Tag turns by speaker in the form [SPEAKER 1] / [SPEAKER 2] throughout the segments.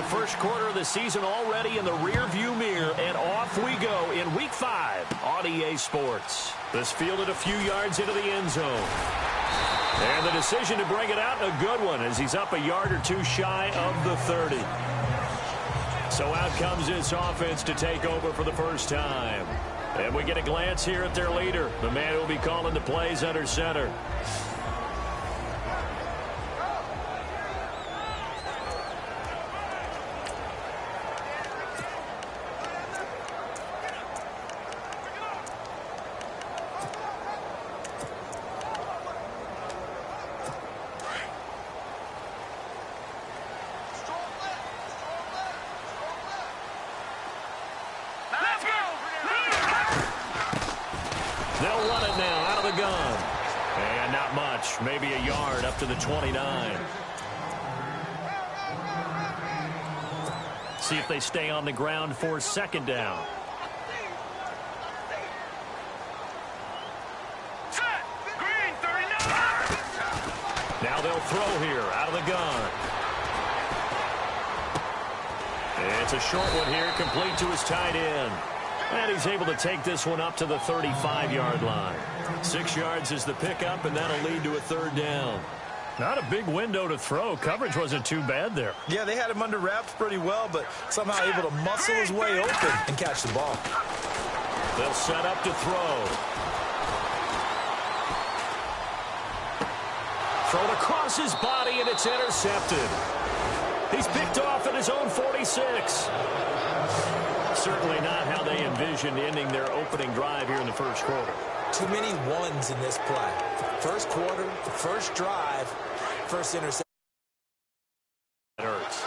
[SPEAKER 1] The first quarter of the season already in the rearview mirror, and off we go in Week 5 on EA Sports. This fielded a few yards into the end zone. And the decision to bring it out, a good one, as he's up a yard or two shy of the 30. So out comes this offense to take over for the first time. And we get a glance here at their leader, the man who will be calling the plays under center. They'll run it now out of the gun. And not much, maybe a yard up to the 29. See if they stay on the ground for second down. Now they'll throw here out of the gun. It's a short one here, complete to his tight end. And he's able to take this one up to the 35-yard line. 6 yards is the pickup, and that'll lead to a third down. Not a big window to throw. Coverage wasn't too bad there.
[SPEAKER 2] Yeah, they had him under wraps pretty well, but somehow able to muscle his way open and catch the ball.
[SPEAKER 1] They'll set up to throw. Thrown across his body, and it's intercepted. He's picked off at his own 46. Certainly not how they envisioned ending their opening drive here in the first quarter.
[SPEAKER 2] Too many ones in this play. First quarter, first drive, first interception.
[SPEAKER 1] It hurts.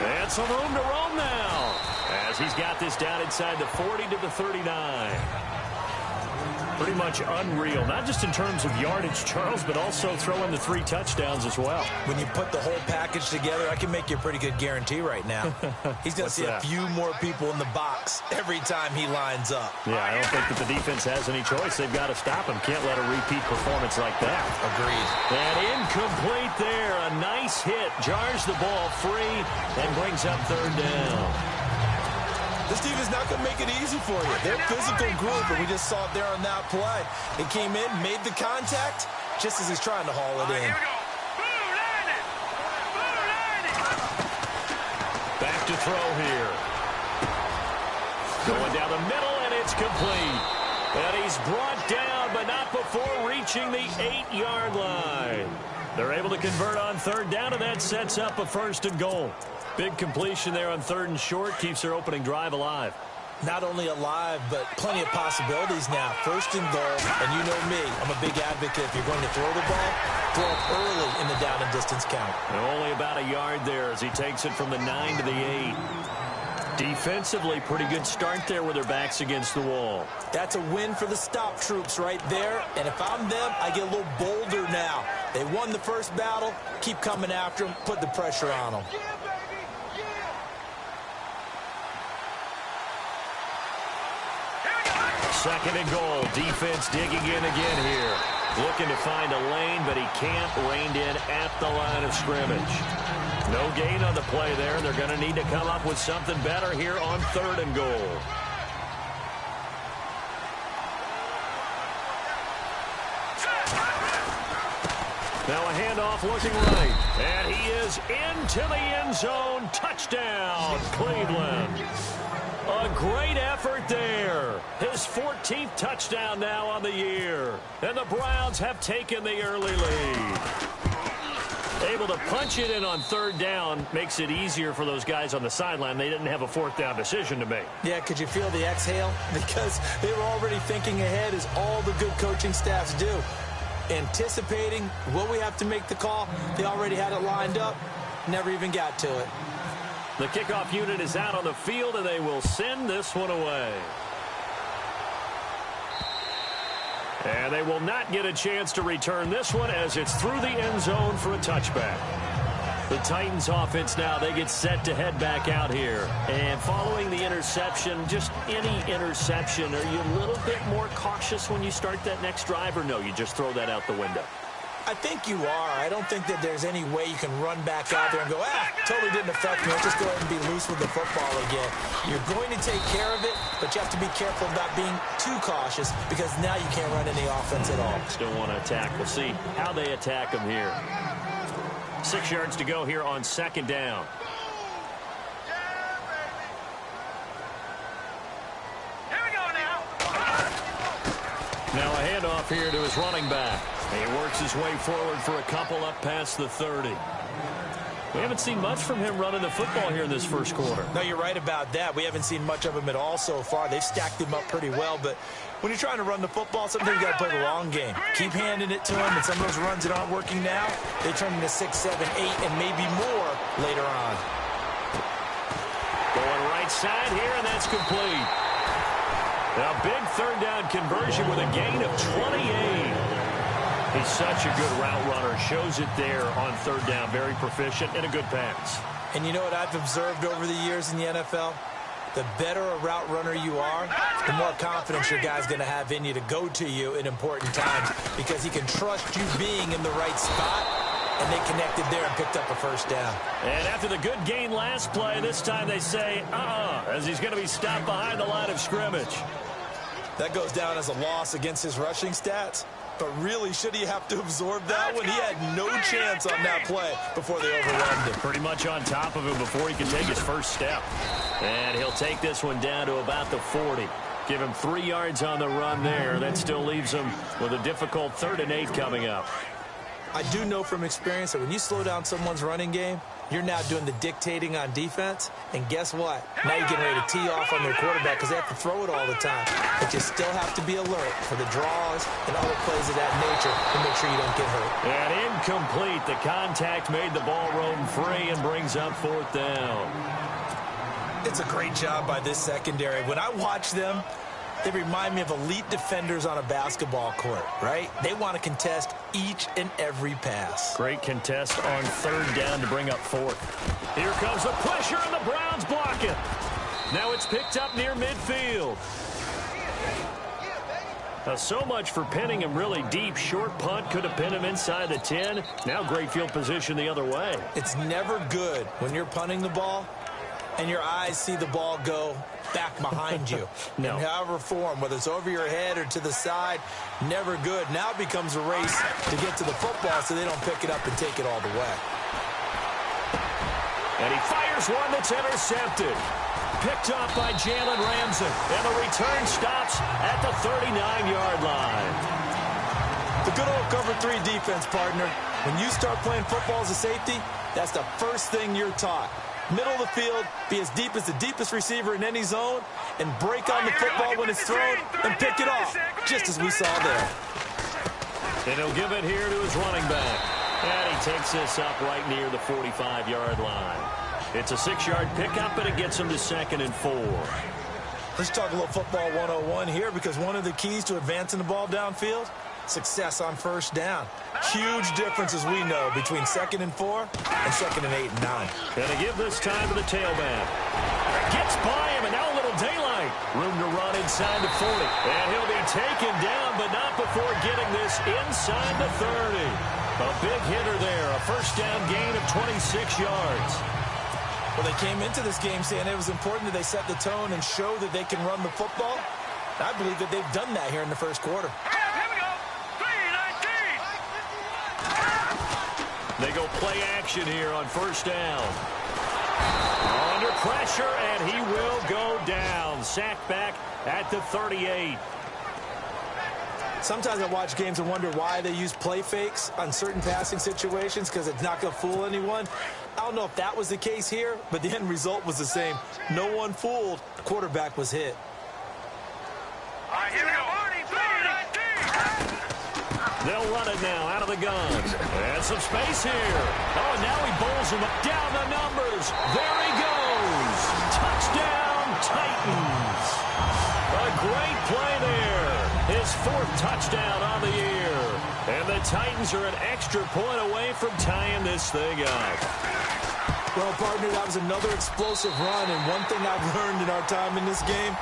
[SPEAKER 1] And some room to roam now, as he's got this down inside the 40 to the 39. Pretty much unreal, not just in terms of yardage, Charles, but also throwing the 3 touchdowns as well.
[SPEAKER 2] When you put the whole package together, I can make you a pretty good guarantee right now. He's going to see a few more people in the box every time he lines up.
[SPEAKER 1] Yeah, I don't think that the defense has any choice. They've got to stop him. Can't let a repeat performance like that.
[SPEAKER 2] Agreed.
[SPEAKER 1] And incomplete there. A nice hit. Jars the ball free and brings up third down.
[SPEAKER 2] This team is not going to make it easy for you. They're a physical group, and we just saw it there on that play. It came in, made the contact, just as he's trying to haul it in.
[SPEAKER 1] Back to throw here. Going down the middle, and it's complete. And he's brought down, but not before reaching the 8-yard line. They're able to convert on third down, and that sets up a first and goal. Big completion there on third and short, keeps their opening drive alive.
[SPEAKER 2] Not only alive, but plenty of possibilities now. First and goal, and you know me, I'm a big advocate. If you're going to throw the ball, throw it early in the down and distance count.
[SPEAKER 1] And only about a yard there as he takes it from the 9 to the 8. Defensively, pretty good start there with their backs against the wall.
[SPEAKER 2] That's a win for the stop troops right there. And if I'm them, I get a little bolder now. They won the first battle. Keep coming after them. Put the pressure on them.
[SPEAKER 1] Second and goal. Defense digging in again here. Looking to find a lane, but he can't. Reined in at the line of scrimmage. No gain on the play there. They're going to need to come up with something better here on third and goal. Now a handoff looking right. And he is into the end zone. Touchdown, Cleveland. A great effort there. His 14th touchdown now on the year. And the Browns have taken the early lead. Able to punch it in on third down makes it easier for those guys on the sideline. They didn't have a fourth down decision to make.
[SPEAKER 2] Yeah, could you feel the exhale? Because they were already thinking ahead, as all the good coaching staffs do. Anticipating, will we have to make the call? They already had it lined up. Never even got to it.
[SPEAKER 1] The kickoff unit is out on the field, and they will send this one away. And they will not get a chance to return this one as it's through the end zone for a touchback. The Titans offense now, they get set to head back out here. And following the interception, just any interception, are you a little bit more cautious when you start that next drive, or no, you just throw that out the window?
[SPEAKER 2] I think you are. I don't think that there's any way you can run back out there and go, totally didn't affect me. Let's just go ahead and be loose with the football again. You're going to take care of it, but you have to be careful about being too cautious because now you can't run any offense at all.
[SPEAKER 1] Still want to attack. We'll see how they attack them here. 6 yards to go here on second down.
[SPEAKER 3] Here we go now.
[SPEAKER 1] Now a handoff here to his running back. He works his way forward for a couple up past the 30. We haven't seen much from him running the football here in this first quarter.
[SPEAKER 2] No, you're right about that. We haven't seen much of him at all so far. They've stacked him up pretty well, but when you're trying to run the football, sometimes you got to play the long game. Keep handing it to him, and some of those runs that aren't working now, they turn into 6, 7, 8, and maybe more later on.
[SPEAKER 1] Going right side here, and that's complete. A big third down conversion with a gain of 28. He's such a good route runner. Shows it there on third down. Very proficient and a good pass.
[SPEAKER 2] And you know what I've observed over the years in the NFL? The better a route runner you are, the more confidence your guy's going to have in you to go to you in important times because he can trust you being in the right spot, and they connected there and picked up a first down.
[SPEAKER 1] And after the good gain last play, this time they say, as he's going to be stopped behind the line of scrimmage.
[SPEAKER 2] That goes down as a loss against his rushing stats. But really, should he have to absorb that when he had no chance on that play before they overwhelmed him?
[SPEAKER 1] Pretty much on top of him before he could take his first step. And he'll take this one down to about the 40. Give him 3 yards on the run there. That still leaves him with a difficult 3rd and 8 coming up.
[SPEAKER 2] I do know from experience that when you slow down someone's running game, you're now doing the dictating on defense. And guess what? Now you're getting ready to tee off on their quarterback because they have to throw it all the time. But you still have to be alert for the draws and other plays of that nature to make sure you don't get hurt.
[SPEAKER 1] And incomplete. The contact made the ball roam free and brings up 4th down.
[SPEAKER 2] It's a great job by this secondary. When I watch them, they remind me of elite defenders on a basketball court, right? They want to contest each and every pass.
[SPEAKER 1] Great contest on 3rd down to bring up 4th. Here comes the pressure, and the Browns block it. Now it's picked up near midfield. Now, so much for pinning him really deep. Short punt could have pinned him inside the 10. Now great field position the other way.
[SPEAKER 2] It's never good when you're punting the ball and your eyes see the ball go back behind you.
[SPEAKER 1] No.
[SPEAKER 2] In however form, whether it's over your head or to the side, never good. Now it becomes a race to get to the football so they don't pick it up and take it all the way.
[SPEAKER 1] And he fires one that's intercepted. Picked off by Jalen Ramsey. And the return stops at the 39-yard line.
[SPEAKER 2] The good old cover 3 defense, partner. When you start playing football as a safety, that's the first thing you're taught. Middle of the field, be as deep as the deepest receiver in any zone, and break on the football when it's thrown and pick it off, just as we saw there.
[SPEAKER 1] And he'll give it here to his running back. And he takes this up right near the 45-yard line. It's a 6-yard pickup, and it gets him to 2nd and 4.
[SPEAKER 2] Let's talk a little football 101 here, because one of the keys to advancing the ball downfield, success on 1st down. Huge difference, as we know, between 2nd and 4 and 2nd and 8 and 9.
[SPEAKER 1] And they give this time to the tailback. Gets by him, and now a little daylight. Room to run inside the 40. And he'll be taken down, but not before getting this inside the 30. A big hitter there. A 1st down gain of 26 yards.
[SPEAKER 2] Well, they came into this game saying it was important that they set the tone and show that they can run the football. I believe that they've done that here in the first quarter.
[SPEAKER 1] They go play action here on 1st down. Under pressure, and he will go down. Sacked back at the 38.
[SPEAKER 2] Sometimes I watch games and wonder why they use play fakes on certain passing situations, because it's not going to fool anyone. I don't know if that was the case here, but the end result was the same. No one fooled. The quarterback was hit.
[SPEAKER 3] All right, here we go.
[SPEAKER 1] They'll run it now out of the gun. And some space here. Oh, and now he bowls him up down the numbers. There he goes. Touchdown, Titans. A great play there. His 4th touchdown on the year. And the Titans are an extra point away from tying this thing up.
[SPEAKER 2] Well, partner, that was another explosive run, and one thing I've learned in our time in this game,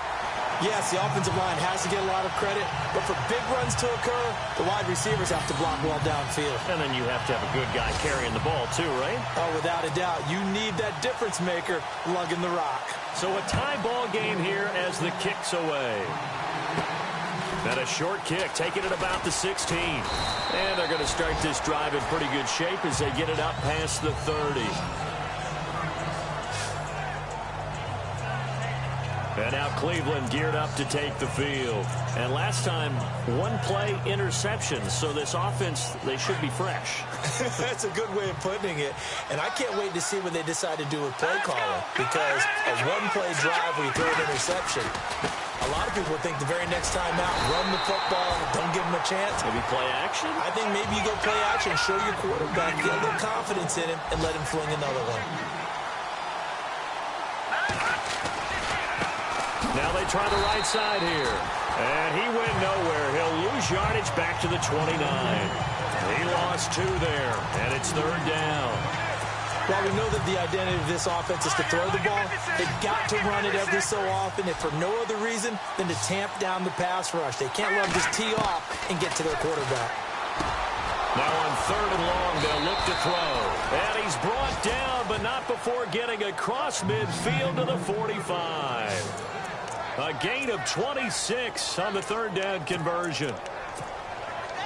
[SPEAKER 2] yes, the offensive line has to get a lot of credit, but for big runs to occur, the wide receivers have to block well downfield.
[SPEAKER 1] And then you have to have a good guy carrying the ball too, right?
[SPEAKER 2] Oh, without a doubt. You need that difference maker lugging the rock.
[SPEAKER 1] So a tie ball game here as the kick's away. And a short kick, taking it about the 16. And they're going to start this drive in pretty good shape as they get it up past the 30. And now Cleveland geared up to take the field. And last time, one play interception. So this offense, they should be fresh.
[SPEAKER 2] That's a good way of putting it. And I can't wait to see what they decide to do with play calling. Because a one-play drive where you throw an interception, a lot of people think the very next time out, run the football, don't give them a chance.
[SPEAKER 1] Maybe play action?
[SPEAKER 2] I think maybe you go play action, show your quarterback, get a little confidence in him, and let him fling another one.
[SPEAKER 1] Now they try the right side here. And he went nowhere. He'll lose yardage back to the 29. He lost 2 there, and it's third down.
[SPEAKER 2] While we know that the identity of this offense is to throw the ball, they've got to run it every so often, if for no other reason than to tamp down the pass rush. They can't let them just tee off and get to their quarterback.
[SPEAKER 1] Now on third and long, they'll look to throw. And he's brought down, but not before getting across midfield to the 45. A gain of 26 on the third down conversion.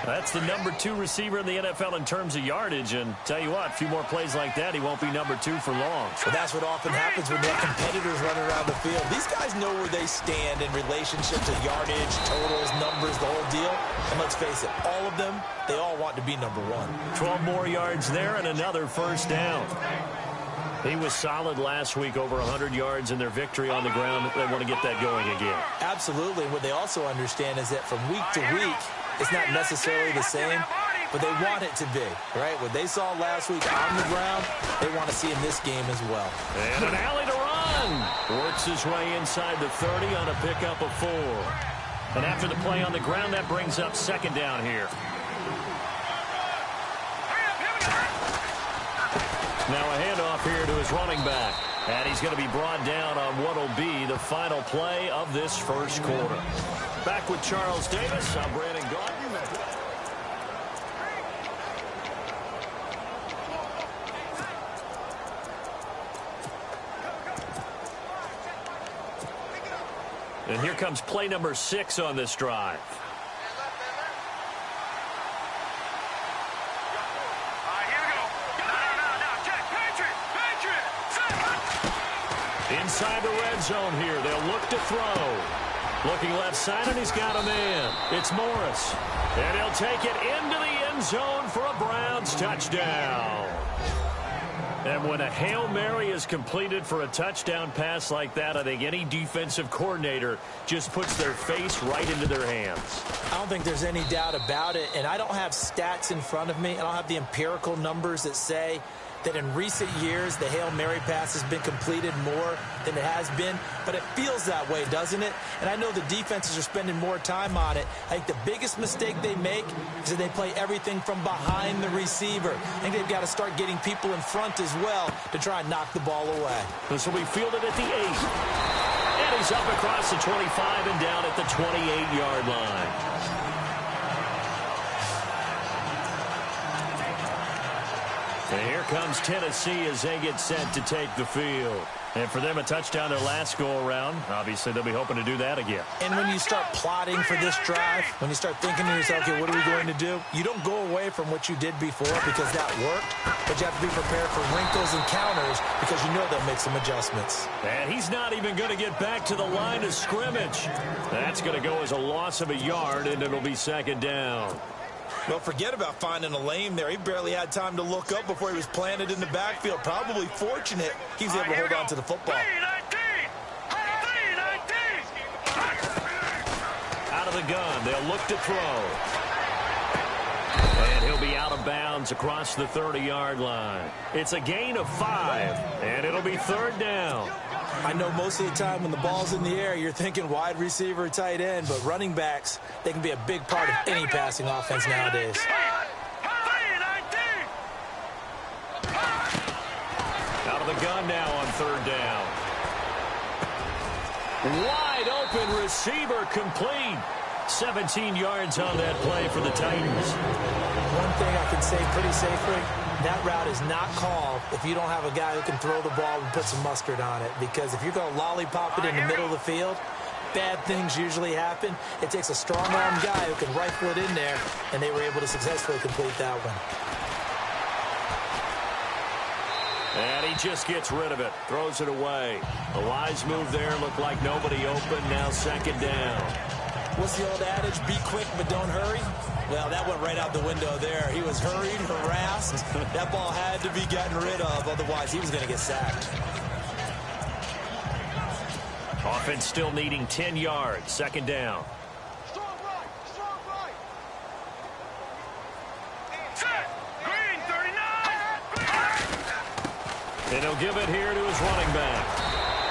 [SPEAKER 1] That's the number 2 receiver in the NFL in terms of yardage. And tell you what, a few more plays like that, he won't be number 2 for long.
[SPEAKER 2] Well, that's what often happens when they have competitors running around the field. These guys know where they stand in relationship to yardage, totals, numbers, the whole deal. And let's face it, all of them, they all want to be number 1.
[SPEAKER 1] 12 more yards there and another first down. He was solid last week, over 100 yards in their victory on the ground. They want to get that going again.
[SPEAKER 2] Absolutely. What they also understand is that from week to week, it's not necessarily the same, but they want it to be, right? What they saw last week on the ground, they want to see in this game as well.
[SPEAKER 1] And an alley to run. Works his way inside the 30 on a pickup of 4. And after the play on the ground, that brings up second down here. Now a handoff here to his running back. And he's going to be brought down on what will be the final play of this first quarter. Back with Charles Davis. I'm Brandon Gaudin. And here comes play number 6 on this drive. Inside the red zone here. They'll look to throw. Looking left side, and he's got a man. It's Morris. And he'll take it into the end zone for a Browns touchdown. And when a Hail Mary is completed for a touchdown pass like that, I think any defensive coordinator just puts their face right into their hands.
[SPEAKER 2] I don't think there's any doubt about it, and I don't have stats in front of me. I don't have the empirical numbers that say that in recent years the Hail Mary pass has been completed more than it has been, but it feels that way, doesn't it? And I know the defenses are spending more time on it. I think the biggest mistake they make is that they play everything from behind the receiver. I think they've got to start getting people in front as well to try and knock the ball away.
[SPEAKER 1] This will be fielded at the 8. And he's up across the 25 and down at the 28-yard line. And here comes Tennessee as they get set to take the field. And for them, a touchdown their last go-around. Obviously, they'll be hoping to do that again.
[SPEAKER 2] And when you start plotting for this drive, when you start thinking to yourself, okay, what are we going to do? You don't go away from what you did before because that worked, but you have to be prepared for wrinkles and counters because you know they'll make some adjustments.
[SPEAKER 1] And he's not even going to get back to the line of scrimmage. That's going to go as a loss of a yard, and it'll be second down.
[SPEAKER 2] Well, forget about finding a lane there. He barely had time to look up before he was planted in the backfield. Probably fortunate he's able to hold on to the football.
[SPEAKER 1] Out of the gun, they'll look to throw. And he'll be out of bounds across the 30-yard line. It's a gain of 5, and it'll be third down.
[SPEAKER 2] I know most of the time when the ball's in the air, you're thinking wide receiver, tight end, but running backs, they can be a big part of any passing offense nowadays.
[SPEAKER 1] the gun now on third down. Wide open receiver complete. 17 yards on that play for the Titans.
[SPEAKER 2] One thing I can say pretty safely, that route is not called if you don't have a guy who can throw the ball and put some mustard on it. Because if you're going to lollipop it in the middle of the field, bad things usually happen. It takes a strong-arm guy who can rifle it in there, and they were able to successfully complete that one.
[SPEAKER 1] And he just gets rid of it, throws it away. The wise move there, looked like nobody open, now second down.
[SPEAKER 2] What's the old adage, be quick but don't hurry? Well, that went right out the window there. He was hurried, harassed. That ball had to be gotten rid of, otherwise he was going to get sacked.
[SPEAKER 1] Offense still needing 10 yards, second down.
[SPEAKER 3] Strong right, strong right. Set, green 39.
[SPEAKER 1] And he'll give it here to his running back.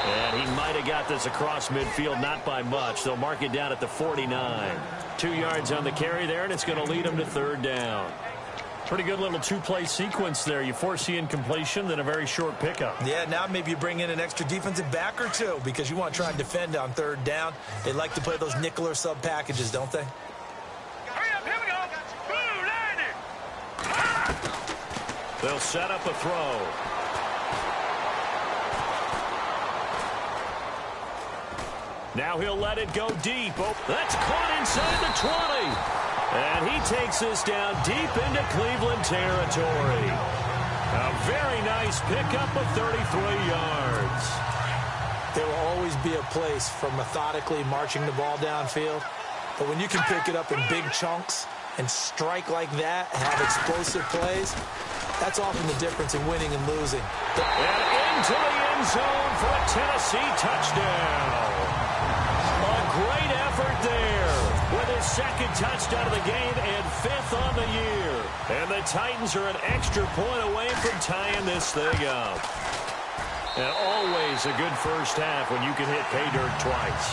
[SPEAKER 1] And he might have got this across midfield, not by much. They'll mark it down at the 49. 2 yards on the carry there, and it's going to lead him to third down. Pretty good little two-play sequence there. You force the incompletion, then a very short pickup.
[SPEAKER 2] Yeah, now maybe you bring in an extra defensive back or two because you want to try and defend on third down. They like to play those nickel or sub packages, don't they?
[SPEAKER 3] Hurry up, here we go. Blue, landing.
[SPEAKER 1] They'll set up a throw. Now he'll let it go deep. Oh, that's caught inside the 20. And he takes this down deep into Cleveland territory. A very nice pickup of 33 yards.
[SPEAKER 2] There will always be a place for methodically marching the ball downfield. But when you can pick it up in big chunks and strike like that, have explosive plays, that's often the difference in winning and losing.
[SPEAKER 1] And into the end zone for a Tennessee touchdown. A great effort there with his second touchdown of the game and fifth on the year. And the Titans are an extra point away from tying this thing up. And always a good first half when you can hit pay dirt twice.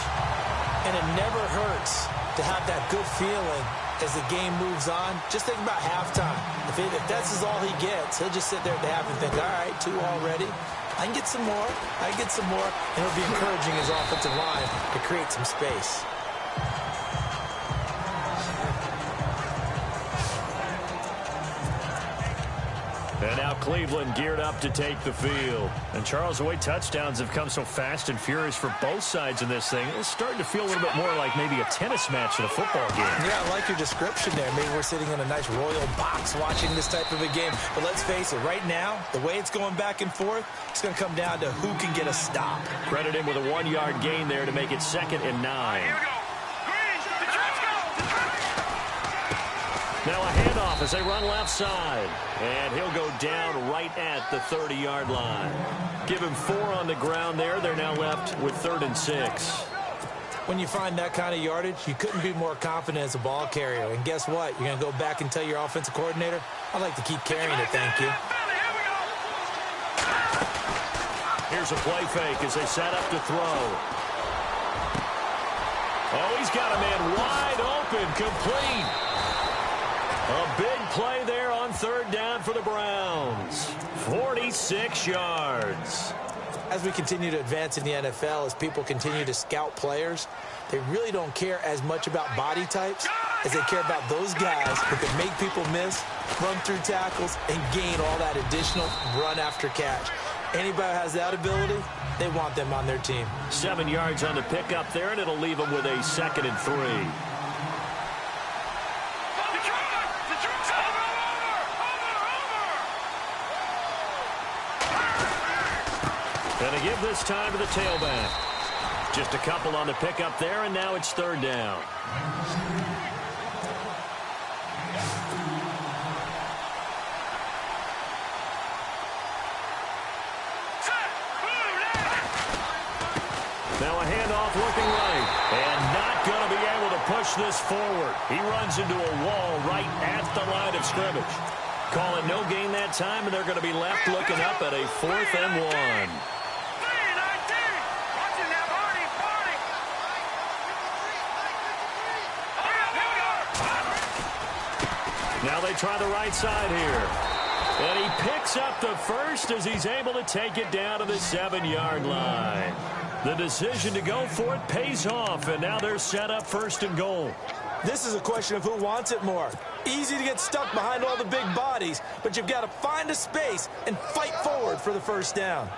[SPEAKER 2] And it never hurts to have that good feeling as the game moves on. Just think about halftime. If that's all he gets, he'll just sit there at the half and think, all right, 2 already. I can get some more. I can get some more. And he'll be encouraging his offensive line to create some space.
[SPEAKER 1] And now Cleveland geared up to take the field. And Charles, the way touchdowns have come so fast and furious for both sides in this thing, it's starting to feel a little bit more like maybe a tennis match in a football game.
[SPEAKER 2] Yeah, I like your description there. Maybe we're sitting in a nice royal box watching this type of a game. But let's face it, right now, the way it's going back and forth, it's going to come down to who can get a stop.
[SPEAKER 1] Credit him with a 1-yard gain there to make it 2nd and 9.
[SPEAKER 3] Here we go. Green, Detroit's go.
[SPEAKER 1] Now a handoff as they run left side. And he'll go down right at the 30-yard line. Give him 4 on the ground there. They're now left with 3rd and 6.
[SPEAKER 2] When you find that kind of yardage, you couldn't be more confident as a ball carrier. And guess what? You're going to go back and tell your offensive coordinator, I'd like to keep carrying it, thank you.
[SPEAKER 1] Here's a play fake as they set up to throw. Oh, he's got a man wide open, complete. A big play there on 3rd down for the Browns. 46 yards.
[SPEAKER 2] As we continue to advance in the NFL, as people continue to scout players, they really don't care as much about body types as they care about those guys who can make people miss, run through tackles, and gain all that additional run after catch. Anybody who has that ability, they want them on their team.
[SPEAKER 1] 7 yards on the pickup there, and it'll leave them with a 2nd and 3. Gonna give this time to the tailback. Just a couple on the pickup there, and now it's 3rd down. Now a handoff looking right, and not going to be able to push this forward. He runs into a wall right at the line of scrimmage. Call it no gain that time, and they're going to be left looking up at a 4th and 1. Now they try the right side here. And he picks up the first as he's able to take it down to the 7-yard line. The decision to go for it pays off, and now they're set up 1st and goal.
[SPEAKER 2] This is a question of who wants it more. Easy to get stuck behind all the big bodies, but you've got to find a space and fight forward for the first down.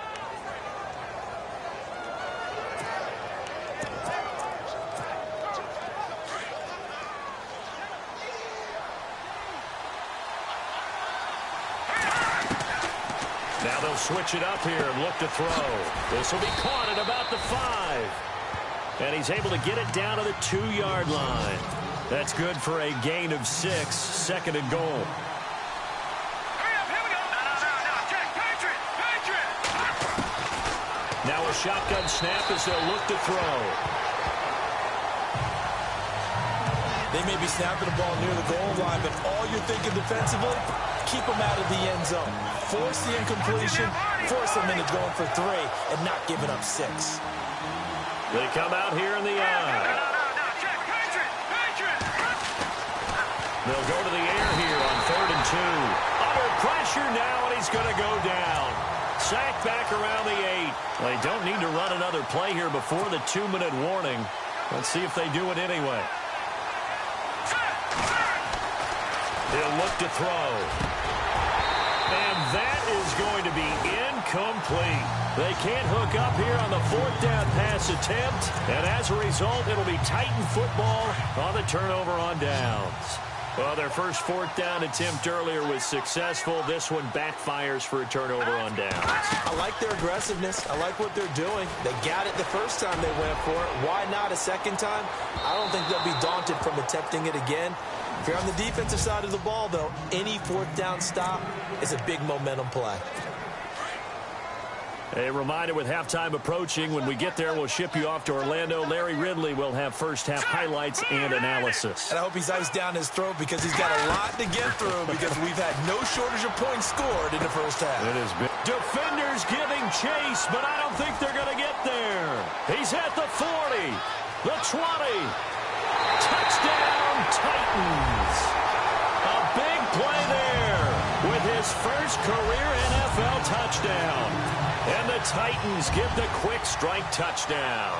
[SPEAKER 1] Now they'll switch it up here and look to throw. This will be caught at about the 5. And he's able to get it down to the 2-yard line. That's good for a gain of 6, 2nd and goal.
[SPEAKER 3] Hurry up, here we go. No, Jack, Patriot.
[SPEAKER 1] Now a shotgun snap as they'll look to throw.
[SPEAKER 2] They may be snapping the ball near the goal line, but all you're thinking defensively, keep them out of the end zone. Force the incompletion, force them into going for 3, and not giving up 6.
[SPEAKER 1] They come out here in the eye. They'll go to the air here on 3rd and 2. Under pressure now, and he's going to go down. Sacked back around the 8. They don't need to run another play here before the 2-minute warning. Let's see if they do it anyway. He'll look to throw. And that is going to be incomplete. They can't hook up here on the 4th down pass attempt. And as a result, it'll be Titan football on the turnover on downs. Well, their first 4th down attempt earlier was successful. This one backfires for a turnover on downs.
[SPEAKER 2] I like their aggressiveness. I like what they're doing. They got it the first time they went for it. Why not a second time? I don't think they'll be daunted from attempting it again. If you're on the defensive side of the ball, though, any 4th down stop is a big momentum play.
[SPEAKER 1] A reminder with halftime approaching, when we get there, we'll ship you off to Orlando. Larry Ridley will have first-half highlights and analysis.
[SPEAKER 2] And I hope he's iced down his throat because he's got a lot to get through because we've had no shortage of points scored in the first half.
[SPEAKER 1] It has been. Defenders giving chase, but I don't think they're going to get there. He's at the 40, the 20. Touchdown, Titans. A big play there with his first career NFL touchdown. And the Titans get the quick strike touchdown.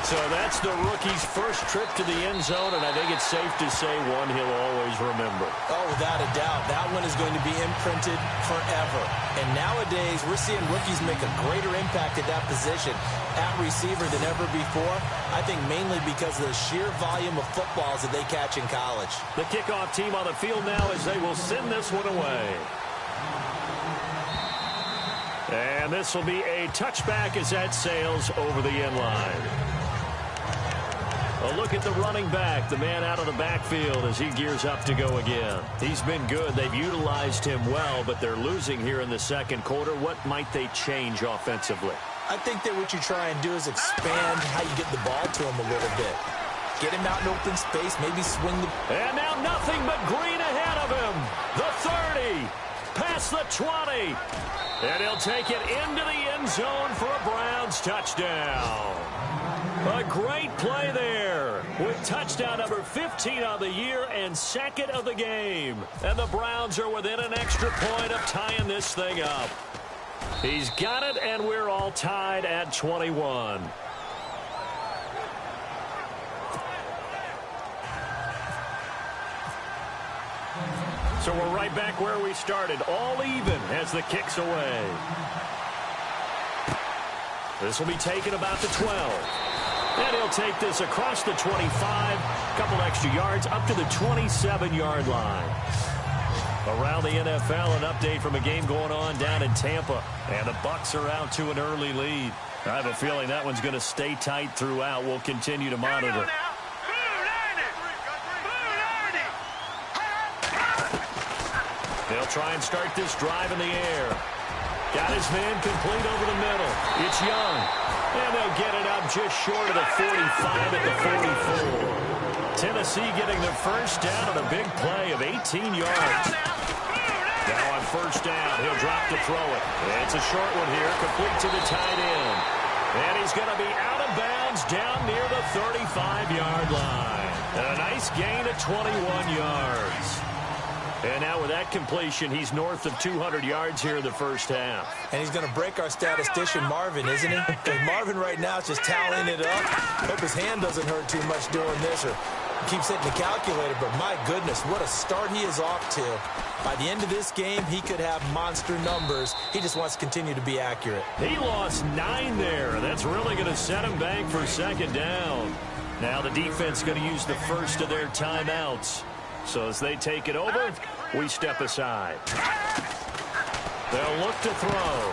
[SPEAKER 1] So that's the rookie's first trip to the end zone, and I think it's safe to say one he'll always remember.
[SPEAKER 2] Oh, without a doubt. That one is going to be imprinted forever. And nowadays, we're seeing rookies make a greater impact at that position at receiver than ever before. I think mainly because of the sheer volume of footballs that they catch in college.
[SPEAKER 1] The kickoff team on the field now as they will send this one away. And this will be a touchback as that sails over the end line. A look at the running back, the man out of the backfield as he gears up to go again. He's been good. They've utilized him well, but they're losing here in the second quarter. What might they change offensively?
[SPEAKER 2] I think that what you try and do is expand how you get the ball to him a little bit. Get him out in open space, maybe swing the...
[SPEAKER 1] And now nothing but green ahead of him. The 30, past the 20. And he'll take it into the end zone for a Browns touchdown. A great play there with touchdown number 15 on the year and second of the game. And the Browns are within an extra point of tying this thing up. He's got it, and we're all tied at 21. So we're right back where we started, all even as the kick's away. This will be taken about the 12. And he'll take this across the 25, couple extra yards up to the 27-yard line. Around the NFL, an update from a game going on down in Tampa. And the Bucs are out to an early lead. I have a feeling that one's going to stay tight throughout. We'll continue to monitor. They'll try and start this drive in the air. Got his man complete over the middle. It's Young. And they'll get it up just short of the 45 at the 44. Tennessee getting their first down on a big play of 18 yards. Now on first down, he'll drop to throw it. It's a short one here, complete to the tight end. And he's going to be out of bounds down near the 35-yard line. And a nice gain of 21 yards. And now with that completion, he's north of 200 yards here in the first half.
[SPEAKER 2] And he's going to break our statistician Marvin, isn't he? Because Marvin right now is just tallying it up. Hope his hand doesn't hurt too much doing this, or keeps hitting the calculator. But my goodness, what a start he is off to. By the end of this game, he could have monster numbers. He just wants to continue to be accurate.
[SPEAKER 1] He lost 9 there. That's really going to set him back for second down. Now the defense going to use the first of their timeouts. So as they take it over, we step aside. They'll look to throw.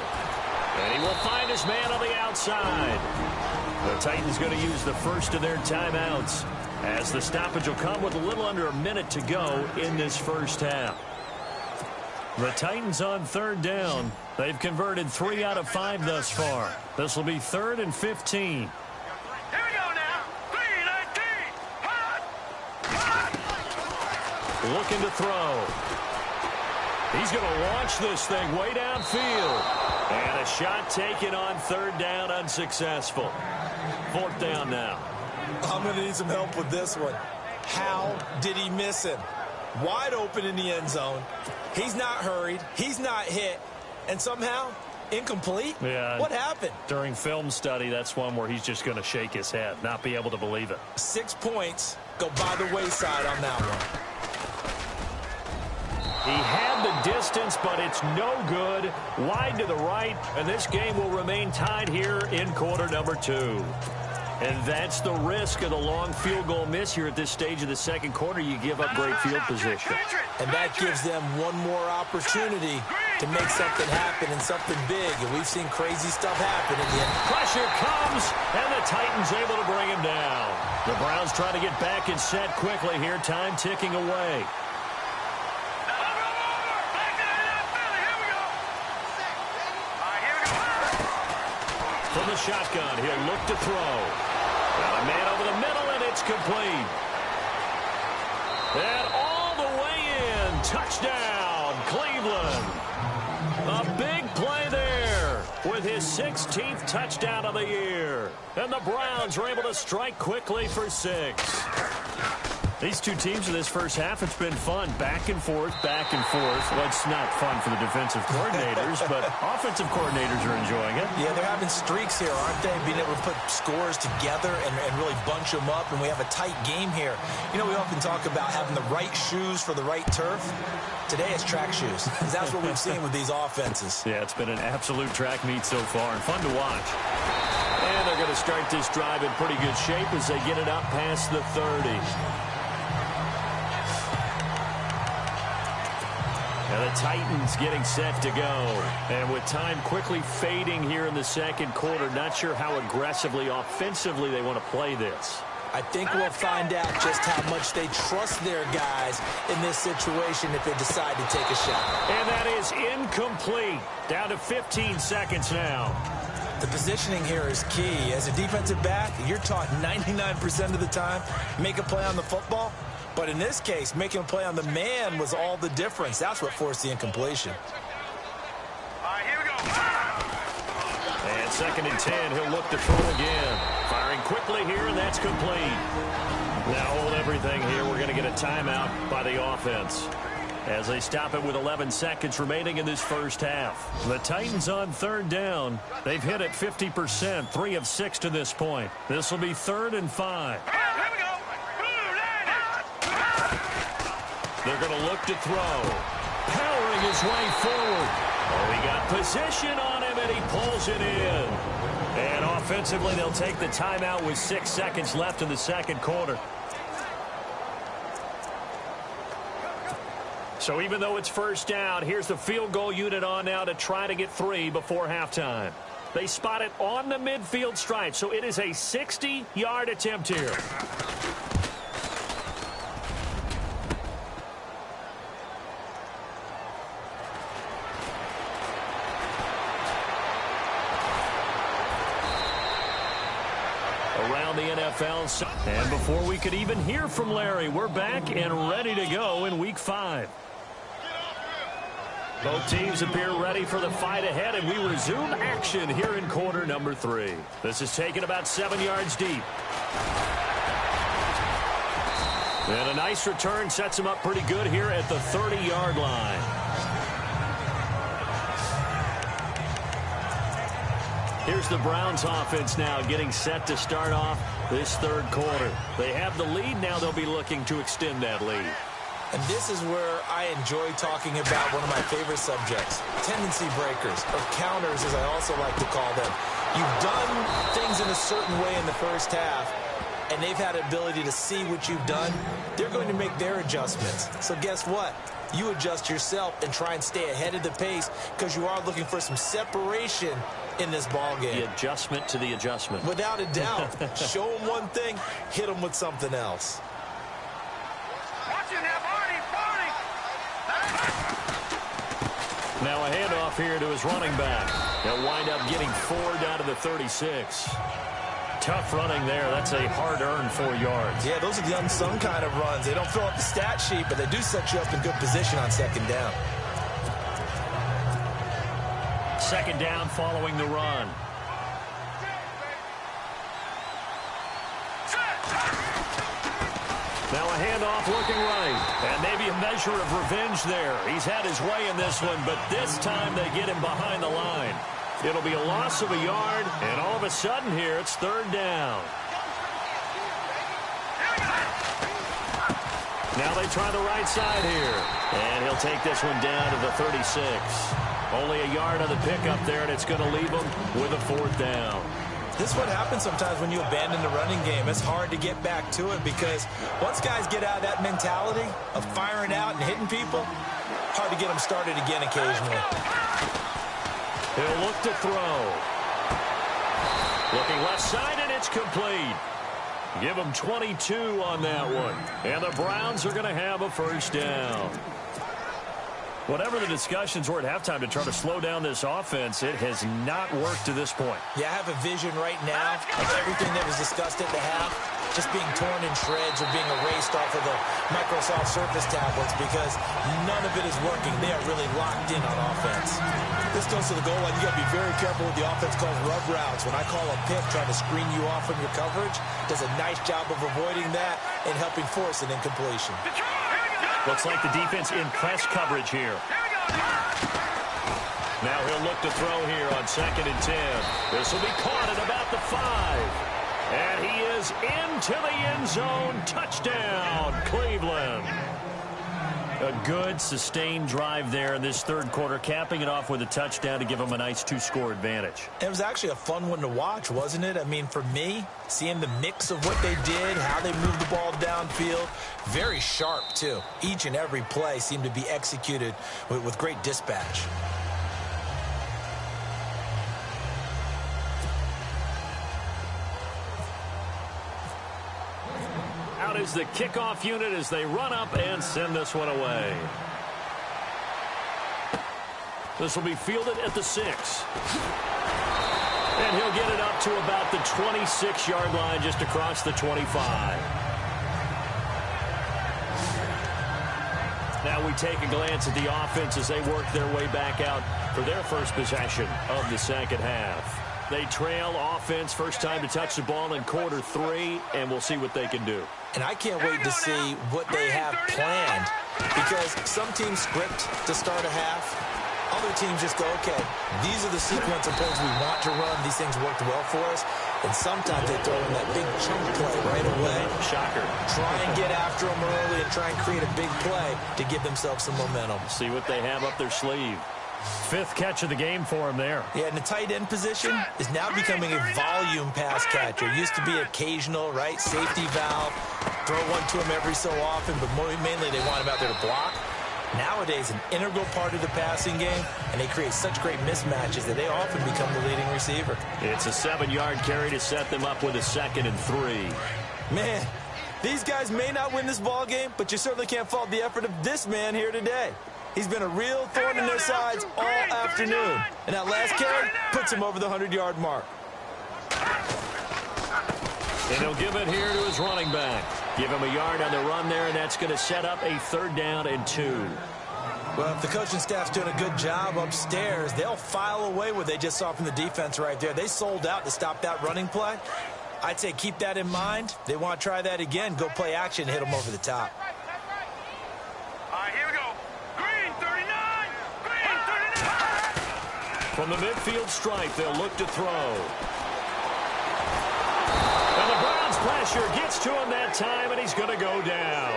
[SPEAKER 1] And he will find his man on the outside. The Titans going to use the first of their timeouts, as the stoppage will come with a little under a minute to go in this first half. The Titans on third down. They've converted 3 out of 5 thus far. This will be 3rd and 15.
[SPEAKER 3] Here we go now. 3-19. Hot.
[SPEAKER 1] Looking to throw. He's going to launch this thing way downfield. And a shot taken on third down, unsuccessful. 4th down now.
[SPEAKER 2] I'm going to need some help with this one. How did he miss him? Wide open in the end zone. He's not hurried. He's not hit. And somehow, incomplete?
[SPEAKER 1] Yeah.
[SPEAKER 2] What happened?
[SPEAKER 1] During film study, that's one where he's just going to shake his head, not be able to believe it.
[SPEAKER 2] 6 points go by the wayside on that one.
[SPEAKER 1] He had the distance, but it's no good. Wide to the right, and this game will remain tied here in quarter number 2. And that's the risk of the long field goal miss here at this stage of the second quarter. You give up great field position.
[SPEAKER 2] And that gives them one more opportunity to make something happen, and something big. And we've seen crazy stuff happen in the end.
[SPEAKER 1] Pressure comes, and the Titans able to bring him down. The Browns trying to get back and set quickly here. Time ticking away. From the shotgun, he'll look to throw. Got a man over the middle, and it's complete. And all the way in. Touchdown, Cleveland. A big play there with his 16th touchdown of the year. And the Browns are able to strike quickly for 6. These two teams in this first half, it's been fun. Back and forth, back and forth. Well, it's not fun for the defensive coordinators, but offensive coordinators are enjoying it.
[SPEAKER 2] Yeah, they're having streaks here, aren't they? Being able to put scores together and really bunch them up, and we have a tight game here. You know, we often talk about having the right shoes for the right turf. Today it's track shoes. That's what we've seen with these offenses.
[SPEAKER 1] Yeah, it's been an absolute track meet so far, and fun to watch. And they're going to start this drive in pretty good shape as they get it up past the 30. And the Titans getting set to go. And with time quickly fading here in the second quarter, not sure how aggressively, offensively they want to play this.
[SPEAKER 2] I think we'll find out just how much they trust their guys in this situation if they decide to take a shot.
[SPEAKER 1] And that is incomplete. Down to 15 seconds now.
[SPEAKER 2] The positioning here is key. As a defensive back, you're taught 99% of the time, make a play on the football. But in this case, making a play on the man was all the difference. That's what forced the incompletion.
[SPEAKER 3] All right, here we go.
[SPEAKER 1] And 2nd and 10, he'll look to throw again. Firing quickly here, and that's complete. Now hold everything here. We're going to get a timeout by the offense as they stop it with 11 seconds remaining in this first half. The Titans on third down. They've hit it 50%, 3 of 6 to this point. This will be 3rd and 5.
[SPEAKER 3] Here we go.
[SPEAKER 1] They're going to look to throw. Powering his way forward. Oh, he got position on him, and he pulls it in. And offensively, they'll take the timeout with 6 seconds left in the second quarter. So even though it's first down, here's the field goal unit on now to try to get 3 before halftime. They spot it on the midfield stripe, so it is a 60-yard attempt here. Around the NFL. And before we could even hear from Larry, we're back and ready to go in Week 5. Both teams appear ready for the fight ahead, and we resume action here in quarter number 3. This is taken about 7 yards deep. And a nice return sets him up pretty good here at the 30-yard line. Here's the Browns offense now getting set to start off this third quarter. They have the lead. Now they'll be looking to extend that lead.
[SPEAKER 2] And this is where I enjoy talking about one of my favorite subjects, tendency breakers, or counters as I also like to call them. You've done things in a certain way in the first half, and they've had the ability to see what you've done. They're going to make their adjustments. So guess what? You adjust yourself and try and stay ahead of the pace because you are looking for some separation in this ball game.
[SPEAKER 1] The adjustment to the adjustment.
[SPEAKER 2] Without a doubt. Show them one thing, hit them with something else.
[SPEAKER 1] Now a handoff here to his running back. They'll wind up getting 4 down to the 36. Tough running there. That's a hard-earned 4 yards.
[SPEAKER 2] Yeah, those are the unsung kind of runs. They don't fill up the stat sheet, but they do set you up in good position on second down.
[SPEAKER 1] Second down following the run. Now a handoff looking right. And maybe a measure of revenge there. He's had his way in this one, but this time they get him behind the line. It'll be a loss of a yard, and all of a sudden here it's third down. Now they try the right side here. And he'll take this one down to the 36. Only a yard on the pickup there, and it's going to leave him with a fourth down.
[SPEAKER 2] This is what happens sometimes when you abandon the running game. It's hard to get back to it because once guys get out of that mentality of firing out and hitting people, hard to get them started again occasionally.
[SPEAKER 1] He'll look to throw. Looking left side, and it's complete. Give him 22 on that one. And the Browns are going to have a first down. Whatever the discussions were at halftime to try to slow down this offense, it has not worked to this point.
[SPEAKER 2] Yeah, I have a vision right now of everything that was discussed at the half just being torn in shreds or being erased off of the Microsoft Surface tablets because none of it is working. They are really locked in on offense. This goes to the goal line. You got to be very careful with the offense called rub routes. When I call a pick trying to screen you off from your coverage, does a nice job of avoiding that and helping force an incompletion.
[SPEAKER 1] Looks like the defense in press coverage here. Now he'll look to throw here on 2nd and 10. This will be caught at about the 5. And he is into the end zone. Touchdown, Cleveland. A good, sustained drive there in this third quarter, capping it off with a touchdown to give them a nice 2-score advantage.
[SPEAKER 2] It was actually a fun one to watch, wasn't it? I mean, for me, seeing the mix of what they did, how they moved the ball downfield, very sharp, too. Each and every play seemed to be executed with great dispatch.
[SPEAKER 1] Out is the kickoff unit as they run up and send this one away. This will be fielded at the 6. And he'll get it up to about the 26-yard line, just across the 25. Now we take a glance at the offense as they work their way back out for their first possession of the second half. They trail offense, first time to touch the ball in quarter 3, and we'll see what they can do.
[SPEAKER 2] And I can't wait to see what they have planned because some teams script to start a half. Other teams just go, okay, these are the sequence of plays we want to run. These things worked well for us. And sometimes they throw in that big chunk play right away.
[SPEAKER 1] Shocker.
[SPEAKER 2] Try and get after them early and try and create a big play to give themselves some momentum.
[SPEAKER 1] See what they have up their sleeve. 5th catch of the game for him there.
[SPEAKER 2] Yeah, and the tight end position is now becoming a volume pass catcher. It used to be occasional, right? Safety valve. Throw one to him every so often, but mainly they want him out there to block. Nowadays, an integral part of the passing game, and they create such great mismatches that they often become the leading receiver.
[SPEAKER 1] It's a 7-yard carry to set them up with a 2nd and 3.
[SPEAKER 2] Man, these guys may not win this ball game, but you certainly can't fault the effort of this man here today. He's been a real thorn in their sides all afternoon. And that last carry puts him over the 100-yard mark.
[SPEAKER 1] And he'll give it here to his running back. Give him a yard on the run there, and that's going to set up a 3rd down and 2.
[SPEAKER 2] Well, if the coaching staff's doing a good job upstairs, they'll file away what they just saw from the defense right there. They sold out to stop that running play. I'd say keep that in mind. They want to try that again. Go play action, hit them over the top.
[SPEAKER 3] All right, here we go. Green 39. Green 39.
[SPEAKER 1] From the midfield stripe, they'll look to throw. And the Browns' pressure gets to him that time, and he's going to go down.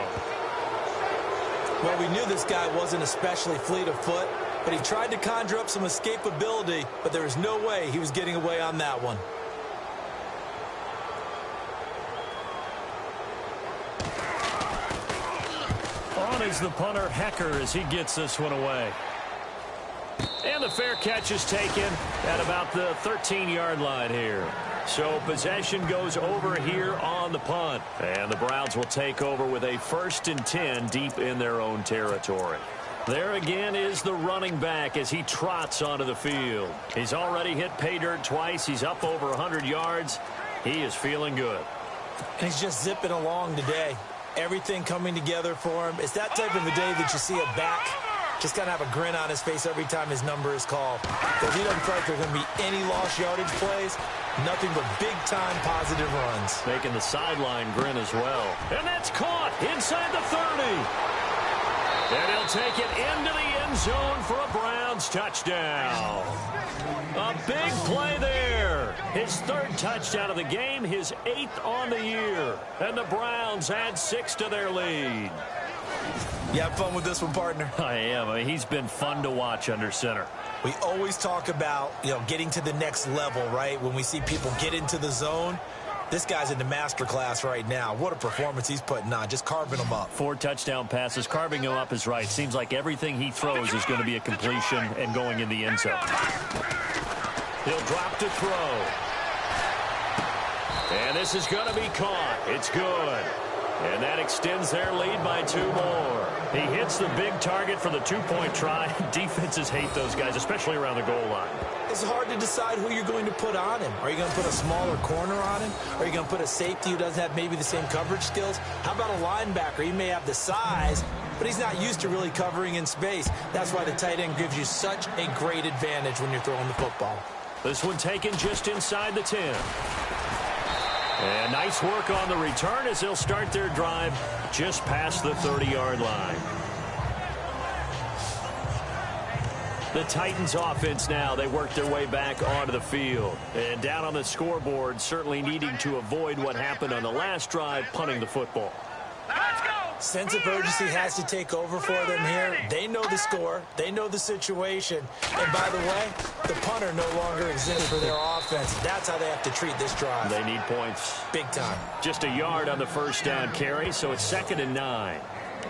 [SPEAKER 2] Well, we knew this guy wasn't especially fleet of foot, but he tried to conjure up some escapability, but there was no way he was getting away on that one.
[SPEAKER 1] On is the punter, Hecker, as he gets this one away. And the fair catch is taken at about the 13-yard line here. So possession goes over here on the punt. And the Browns will take over with a 1st and 10 deep in their own territory. There again is the running back as he trots onto the field. He's already hit pay dirt twice. He's up over 100 yards. He is feeling good.
[SPEAKER 2] And he's just zipping along today. Everything coming together for him. It's that type of a day that you see a back just kind of have a grin on his face every time his number is called. Because he doesn't feel like there's going to be any lost yardage plays. Nothing but big-time positive runs.
[SPEAKER 1] Making the sideline grin as well. And that's caught inside the 30. And he'll take it into the end zone for a Browns touchdown. A big play there. His 3rd touchdown of the game, his 8th on the year. And the Browns add 6 to their lead.
[SPEAKER 2] You have fun with this one, partner?
[SPEAKER 1] I am. I mean, he's been fun to watch under center.
[SPEAKER 2] We always talk about, getting to the next level, right? When we see people get into the zone. This guy's in the master class right now. What a performance he's putting on, just carving them up.
[SPEAKER 1] 4 touchdown passes. Carving him up is right. Seems like everything he throws is going to be a completion and going in the end zone. He'll drop to throw. And this is going to be caught. It's good. And that extends their lead by 2 more. He hits the big target for the 2-point try. Defenses hate those guys, especially around the goal line.
[SPEAKER 2] It's hard to decide who you're going to put on him. Are you going to put a smaller corner on him? Are you going to put a safety who doesn't have maybe the same coverage skills? How about a linebacker? He may have the size, but he's not used to really covering in space. That's why the tight end gives you such a great advantage when you're throwing the football.
[SPEAKER 1] This one taken just inside the 10. And nice work on the return as they'll start their drive just past the 30-yard line. The Titans offense now, they work their way back onto the field. And down on the scoreboard, certainly needing to avoid what happened on the last drive, punting the football.
[SPEAKER 3] Let's go.
[SPEAKER 2] Sense of urgency has to take over for them here. They know the score. They know the situation. And by the way, the punter no longer exists for their offense. That's how they have to treat this drive.
[SPEAKER 1] They need points.
[SPEAKER 2] Big time.
[SPEAKER 1] Just a yard on the 1st down carry, so it's 2nd and 9.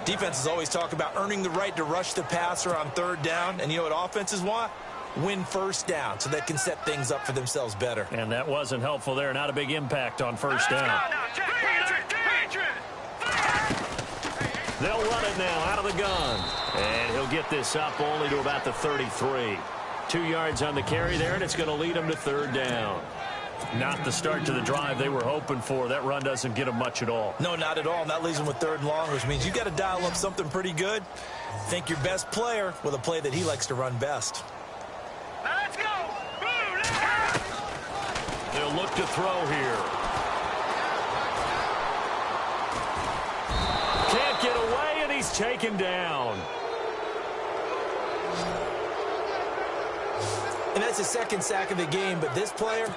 [SPEAKER 2] Defenses always talk about earning the right to rush the passer on 3rd down. And you know what offenses want? Win 1st down so they can set things up for themselves better.
[SPEAKER 1] And that wasn't helpful there. Not a big impact on 1st down. They'll run it now out of the gun. And he'll get this up only to about the 33. 2 yards on the carry there, and it's going to lead them to 3rd down. Not the start to the drive they were hoping for. That run doesn't get them much at all.
[SPEAKER 2] No, not at all. And that leaves them with 3rd and long, which means you got to dial up something pretty good. Think your best player with a play that he likes to run best.
[SPEAKER 3] Let's go.
[SPEAKER 1] They'll look to throw here. Can't get away, and he's taken down.
[SPEAKER 2] And that's his 2nd sack of the game, but this player,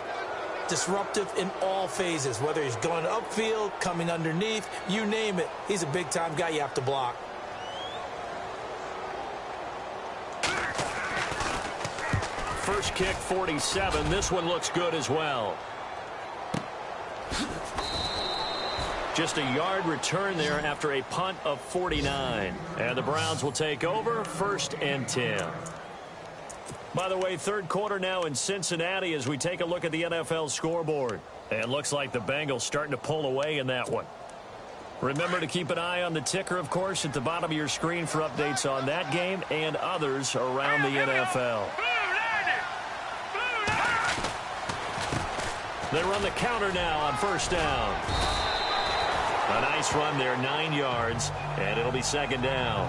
[SPEAKER 2] disruptive in all phases, whether he's going upfield, coming underneath, you name it. He's a big-time guy you have to block.
[SPEAKER 1] First kick, 47. This one looks good as well. Just a yard return there after a punt of 49. And the Browns will take over 1st and 10. By the way, 3rd quarter now in Cincinnati as we take a look at the NFL scoreboard. And it looks like the Bengals starting to pull away in that one. Remember to keep an eye on the ticker, of course, at the bottom of your screen for updates on that game and others around the NFL. They run the counter now on 1st down. A nice run there, 9 yards, and it'll be 2nd down.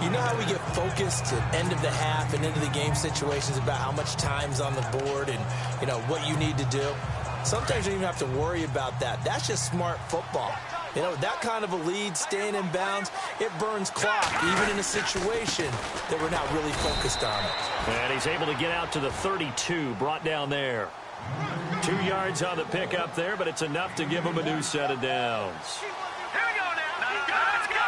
[SPEAKER 2] You know how we get focused at end of the half and into the game situations about how much time's on the board and, what you need to do? sometimes you don't even have to worry about that. That's just smart football. You know, that kind of a lead, staying in bounds, it burns clock, even in a situation that we're not really focused on it.
[SPEAKER 1] And he's able to get out to the 32, brought down there. 2 yards on the pickup there, but it's enough to give him a new set of downs.
[SPEAKER 3] Here we go now. Let's go.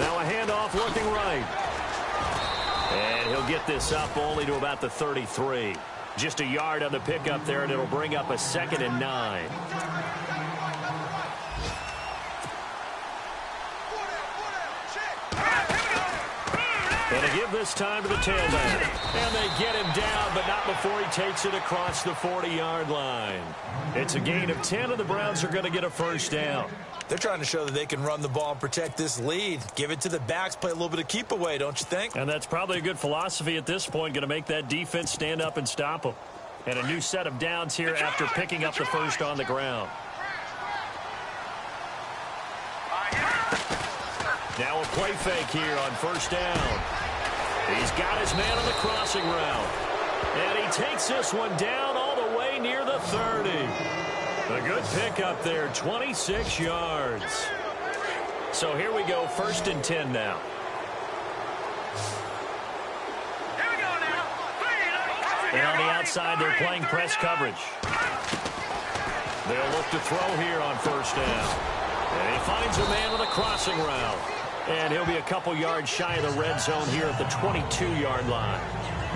[SPEAKER 1] Now a handoff looking right. And he'll get this up only to about the 33. Just a yard on the pickup there, and it'll bring up a 2nd and 9. And to give this time to the tailback. And they get him down, but not before he takes it across the 40-yard line. It's a gain of 10, and the Browns are going to get a first down.
[SPEAKER 2] They're trying to show that they can run the ball and protect this lead. Give it to the backs, play a little bit of keep away, don't you think?
[SPEAKER 1] And that's probably a good philosophy at this point, going to make that defense stand up and stop them. And a new set of downs here after picking up the first on the ground. Now a play fake here on first down. He's got his man on the crossing route. And he takes this one down all the way near the 30. A good pickup there, 26 yards. So here we go, 1st and 10 now. And on the outside, they're playing press coverage. They'll look to throw here on first down. And he finds a man on the crossing route. And he'll be a couple yards shy of the red zone here at the 22-yard line.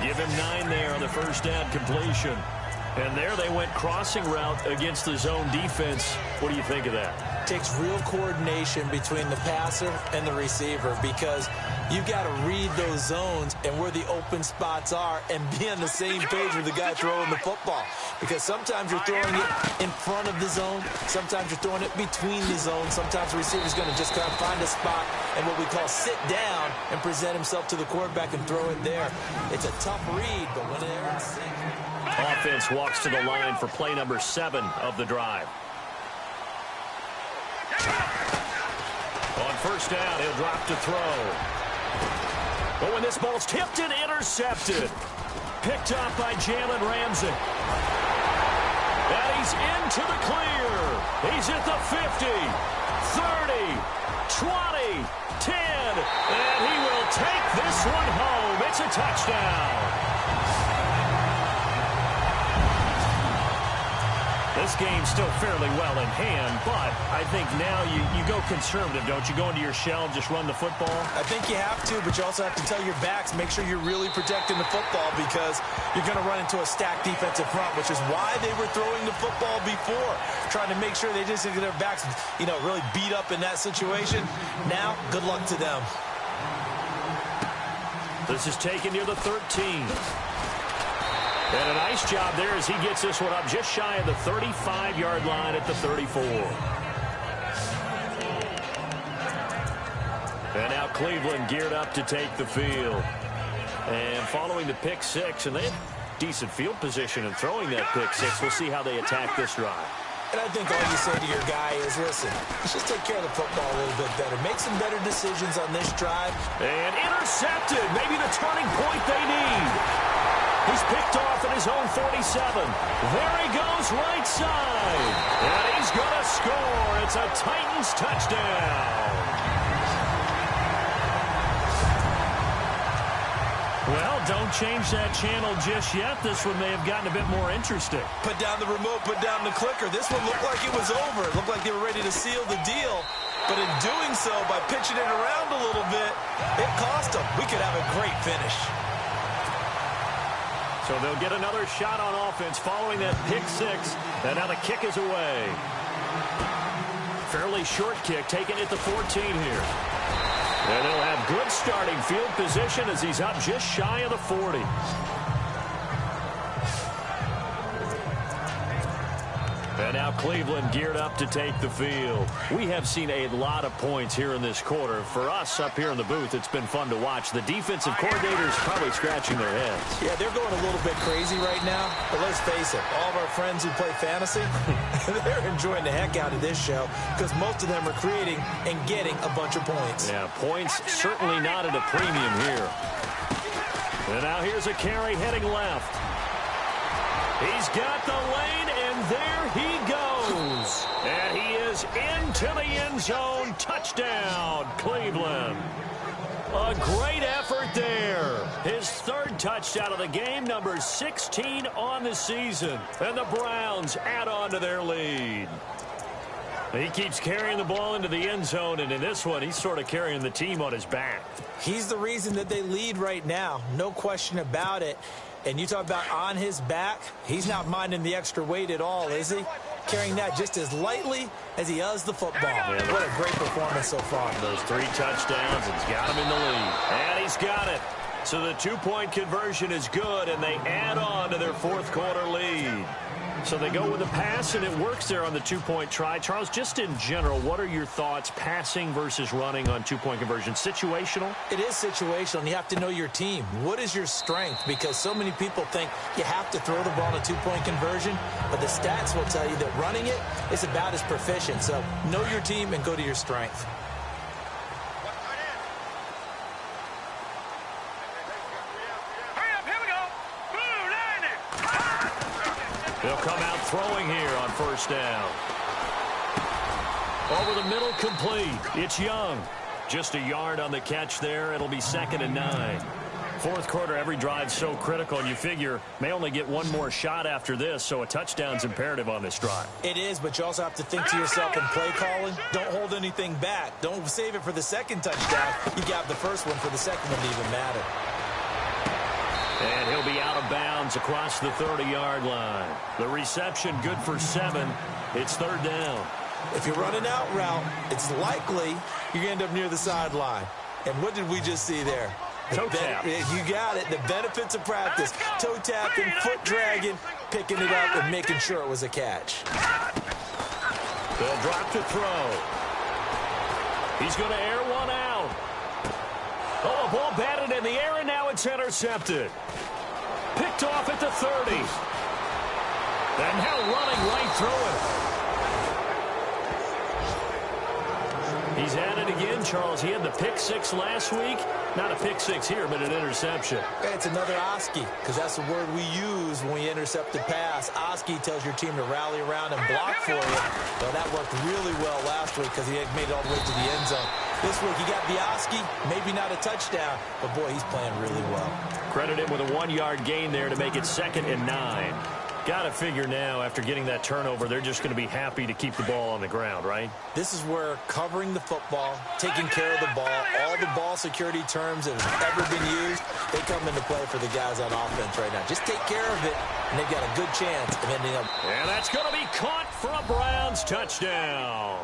[SPEAKER 1] Give him 9 there on the first down completion. And there they went crossing route against the zone defense. What do you think of that?
[SPEAKER 2] Takes real coordination between the passer and the receiver, because you've got to read those zones and where the open spots are and be on the same page with the guy throwing the football. Because sometimes you're throwing it in front of the zone. Sometimes you're throwing it between the zones. Sometimes the receiver's going to just kind of find a spot and what we call sit down and present himself to the quarterback and throw it there. It's a tough read, but when they're in sync.
[SPEAKER 1] Offense walks to the line for play number 7 of the drive. On first down, he'll drop to throw. But when this ball's tipped and intercepted. Picked up by Jalen Ramsey. And he's into the clear. He's at the 50, 30, 20, 10. And he will take this one home. It's a touchdown. This game's still fairly well in hand, but I think now you go conservative, don't you? Go into your shell, just run the football?
[SPEAKER 2] I think you have to, but you also have to tell your backs, make sure you're really protecting the football, because you're going to run into a stacked defensive front, which is why they were throwing the football before, trying to make sure they just get their backs, really beat up in that situation. Now, good luck to them.
[SPEAKER 1] This is taken near the 13. And a nice job there as he gets this one up just shy of the 35-yard line at the 34. And now Cleveland geared up to take the field. And following the pick 6, and they have decent field position in throwing that pick 6. We'll see how they attack this drive.
[SPEAKER 2] And I think all you say to your guy is, listen, let's just take care of the football a little bit better. Make some better decisions on this drive.
[SPEAKER 1] And intercepted. Maybe the turning point they need. He's picked off at his own 47. There he goes right side. And he's going to score. It's a Titans touchdown. Well, don't change that channel just yet. This one may have gotten a bit more interesting.
[SPEAKER 2] Put down the remote, put down the clicker. This one looked like it was over. It looked like they were ready to seal the deal. But in doing so, by pitching it around a little bit, it cost them. We could have a great finish.
[SPEAKER 1] So they'll get another shot on offense following that pick 6. And now the kick is away. Fairly short kick, taken at the 14 here. And he'll have good starting field position as he's up just shy of the 40. And now Cleveland geared up to take the field. We have seen a lot of points here in this quarter. For us up here in the booth, it's been fun to watch. The defensive coordinators probably scratching their heads.
[SPEAKER 2] Yeah, they're going a little bit crazy right now. But let's face it, all of our friends who play fantasy, they're enjoying the heck out of this show because most of them are creating and getting a bunch of points.
[SPEAKER 1] Yeah, points certainly not at a premium here. And now here's a carry heading left. He's got the lane, and there he goes. And he is into the end zone. Touchdown, Cleveland. A great effort there. His third touchdown of the game, number 16 on the season. And the Browns add on to their lead. He keeps carrying the ball into the end zone, and in this one, he's sort of carrying the team on his back.
[SPEAKER 2] He's the reason that they lead right now. No question about it. And you talk about on his back, he's not minding the extra weight at all, is he? Carrying that just as lightly as he does the football. Yeah, what a great performance so far.
[SPEAKER 1] Those 3 touchdowns, it's got him in the lead. And he's got it. So the 2-point conversion is good, and they add on to their fourth quarter lead. So they go with a pass, and it works there on the 2-point try. Charles, just in general, what are your thoughts passing versus running on 2-point conversion? Situational?
[SPEAKER 2] It is situational, and you have to know your team. What is your strength? Because so many people think you have to throw the ball in a 2-point conversion, but the stats will tell you that running it is about as proficient. So know your team and go to your strength.
[SPEAKER 1] They'll come out throwing here on first down. Over the middle, complete. It's Young. Just a yard on the catch there. It'll be 2nd and 9. Fourth quarter, every drive's so critical, and you figure may only get one more shot after this, so a touchdown's imperative on this drive.
[SPEAKER 2] It is, but you also have to think to yourself in play calling, don't hold anything back. Don't save it for the second touchdown. You got the first one for the second one to even matter.
[SPEAKER 1] And he'll be out of bounds across the 30-yard line. The reception good for 7. It's 3rd down.
[SPEAKER 2] If you're running out route, it's likely you're going to end up near the sideline. And what did we just see there?
[SPEAKER 1] Toe tap.
[SPEAKER 2] You got it. The benefits of practice. Toe tapping, foot dragging, picking it up, and making sure it was a catch.
[SPEAKER 1] They'll drop to throw. He's going to air one out. Oh, a ball batted in the air, and now it's intercepted. Picked off at the 30. And now running right through it. He's at it again, Charles. He had the pick 6 last week. Not a pick 6 here, but an interception.
[SPEAKER 2] It's another Oski, because that's the word we use when we intercept a pass. Oski tells your team to rally around and block for you. Well, that worked really well last week because he had made it all the way to the end zone. This week he got the Oski, maybe not a touchdown, but boy, he's playing really well.
[SPEAKER 1] Credit him with a 1-yard gain there to make it 2nd and 9. Got to figure now, after getting that turnover, they're just going to be happy to keep the ball on the ground, right?
[SPEAKER 2] This is where covering the football, taking care of the ball, all the ball security terms that have ever been used, they come into play for the guys on offense right now. Just take care of it, and they've got a good chance of ending up.
[SPEAKER 1] And that's going to be caught for a Browns touchdown.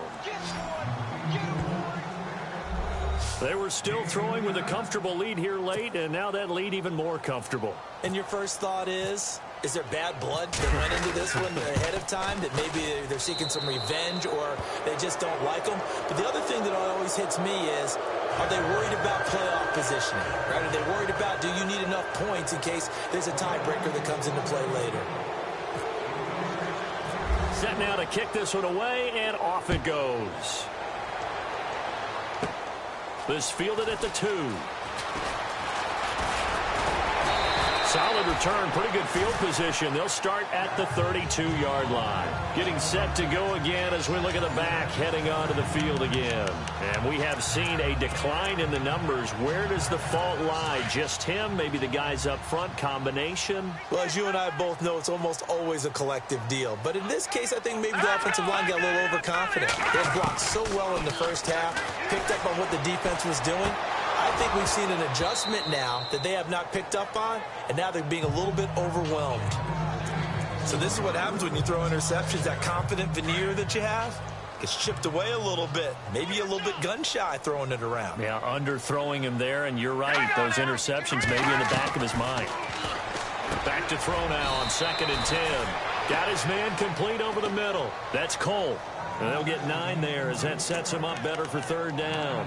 [SPEAKER 1] They were still throwing with a comfortable lead here late, and now that lead even more comfortable.
[SPEAKER 2] And your first thought is there bad blood that went into this one ahead of time, that maybe they're seeking some revenge or they just don't like them? But the other thing that always hits me is, are they worried about playoff positioning? Right? Are they worried about, do you need enough points in case there's a tiebreaker that comes into play later?
[SPEAKER 1] Set now to kick this one away, and off it goes. This fielded at the 2. Solid return, pretty good field position. They'll start at the 32-yard line. Getting set to go again as we look at the back, heading onto the field again. And we have seen a decline in the numbers. Where does the fault lie? Just him? Maybe the guys up front? Combination?
[SPEAKER 2] Well, as you and I both know, it's almost always a collective deal. But in this case, I think maybe the offensive line got a little overconfident. They had blocked so well in the first half, picked up on what the defense was doing. I think we've seen an adjustment now that they have not picked up on, and now they're being a little bit overwhelmed. So this is what happens when you throw interceptions. That confident veneer that you have gets chipped away a little bit. Maybe a little bit gun-shy throwing it around.
[SPEAKER 1] Yeah, underthrowing him there, and you're right. Those interceptions maybe in the back of his mind. Back to throw now on 2nd and 10. Got his man complete over the middle. That's Cole. And they'll get 9 there as that sets him up better for 3rd down.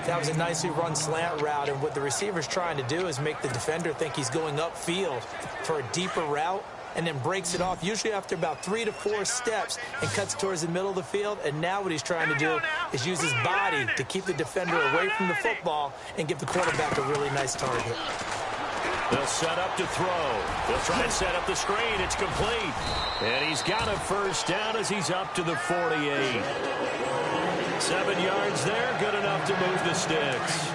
[SPEAKER 2] That was a nicely run slant route, and what the receiver's trying to do is make the defender think he's going upfield for a deeper route and then breaks it off, usually after about 3 to 4 steps, and cuts towards the middle of the field. And now what he's trying to do is use his body to keep the defender away from the football and give the quarterback a really nice target.
[SPEAKER 1] They'll set up to throw. They'll try and set up the screen. It's complete. And he's got a first down as he's up to the 48. 7 yards there, good enough to move the sticks.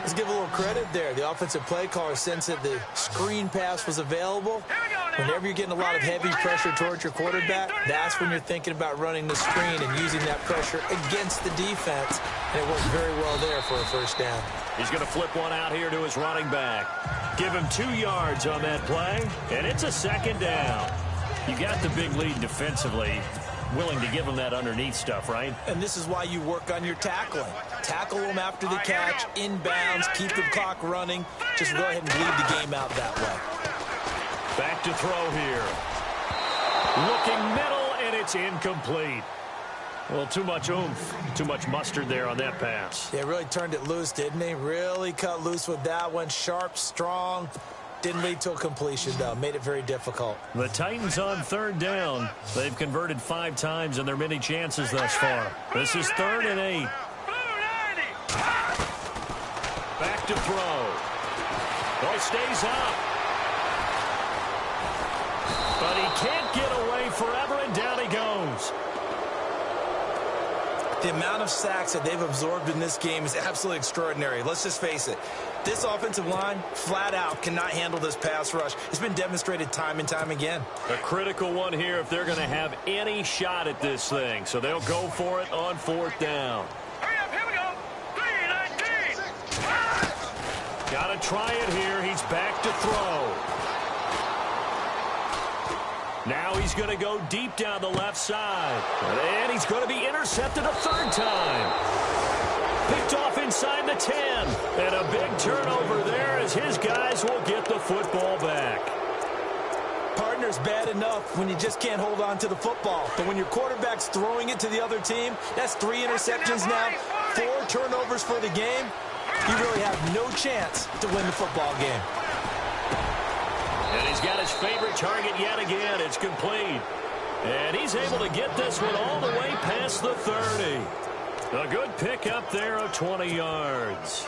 [SPEAKER 2] Let's give a little credit there. The offensive play caller sensed that the screen pass was available. Whenever you're getting a lot of heavy pressure towards your quarterback, that's when you're thinking about running the screen and using that pressure against the defense. And it worked very well there for a first down.
[SPEAKER 1] He's going to flip one out here to his running back. Give him 2 yards on that play, and it's a second down. You got the big lead defensively. Willing to give him that underneath stuff, right?
[SPEAKER 2] And this is why you work on your tackling. Tackle them after the catch, inbounds, keep the clock running. Just go ahead and bleed the game out that way.
[SPEAKER 1] Back to throw here. Looking middle, and it's incomplete. Well, too much oomph, too much mustard there on that pass.
[SPEAKER 2] Yeah, really turned it loose, didn't he? Really cut loose with that one. Sharp, strong. Didn't lead to a completion, though. Made it very difficult.
[SPEAKER 1] The Titans on third down. They've converted 5 times in their many chances thus far. This is 3rd and 8. Back to throw. Oh, he stays up. But he can't get away forever, and down he goes.
[SPEAKER 2] The amount of sacks that they've absorbed in this game is absolutely extraordinary. Let's just face it. This offensive line, flat out, cannot handle this pass rush. It's been demonstrated time and time again.
[SPEAKER 1] A critical one here if they're going to have any shot at this thing. So they'll go for it on 4th down.
[SPEAKER 3] Hurry up, here we go. 3-19.
[SPEAKER 1] Got to try it here. He's back to throw. Now he's going to go deep down the left side. And he's going to be intercepted a 3rd time. Picked off inside the 10. And a big turnover there as his guys will get the football back.
[SPEAKER 2] Partner's bad enough when you just can't hold on to the football. But when your quarterback's throwing it to the other team, that's 3 interceptions now, 4 turnovers for the game. You really have no chance to win the football game.
[SPEAKER 1] And he's got his favorite target yet again. It's complete. And he's able to get this one all the way past the 30. A good pickup there of 20 yards.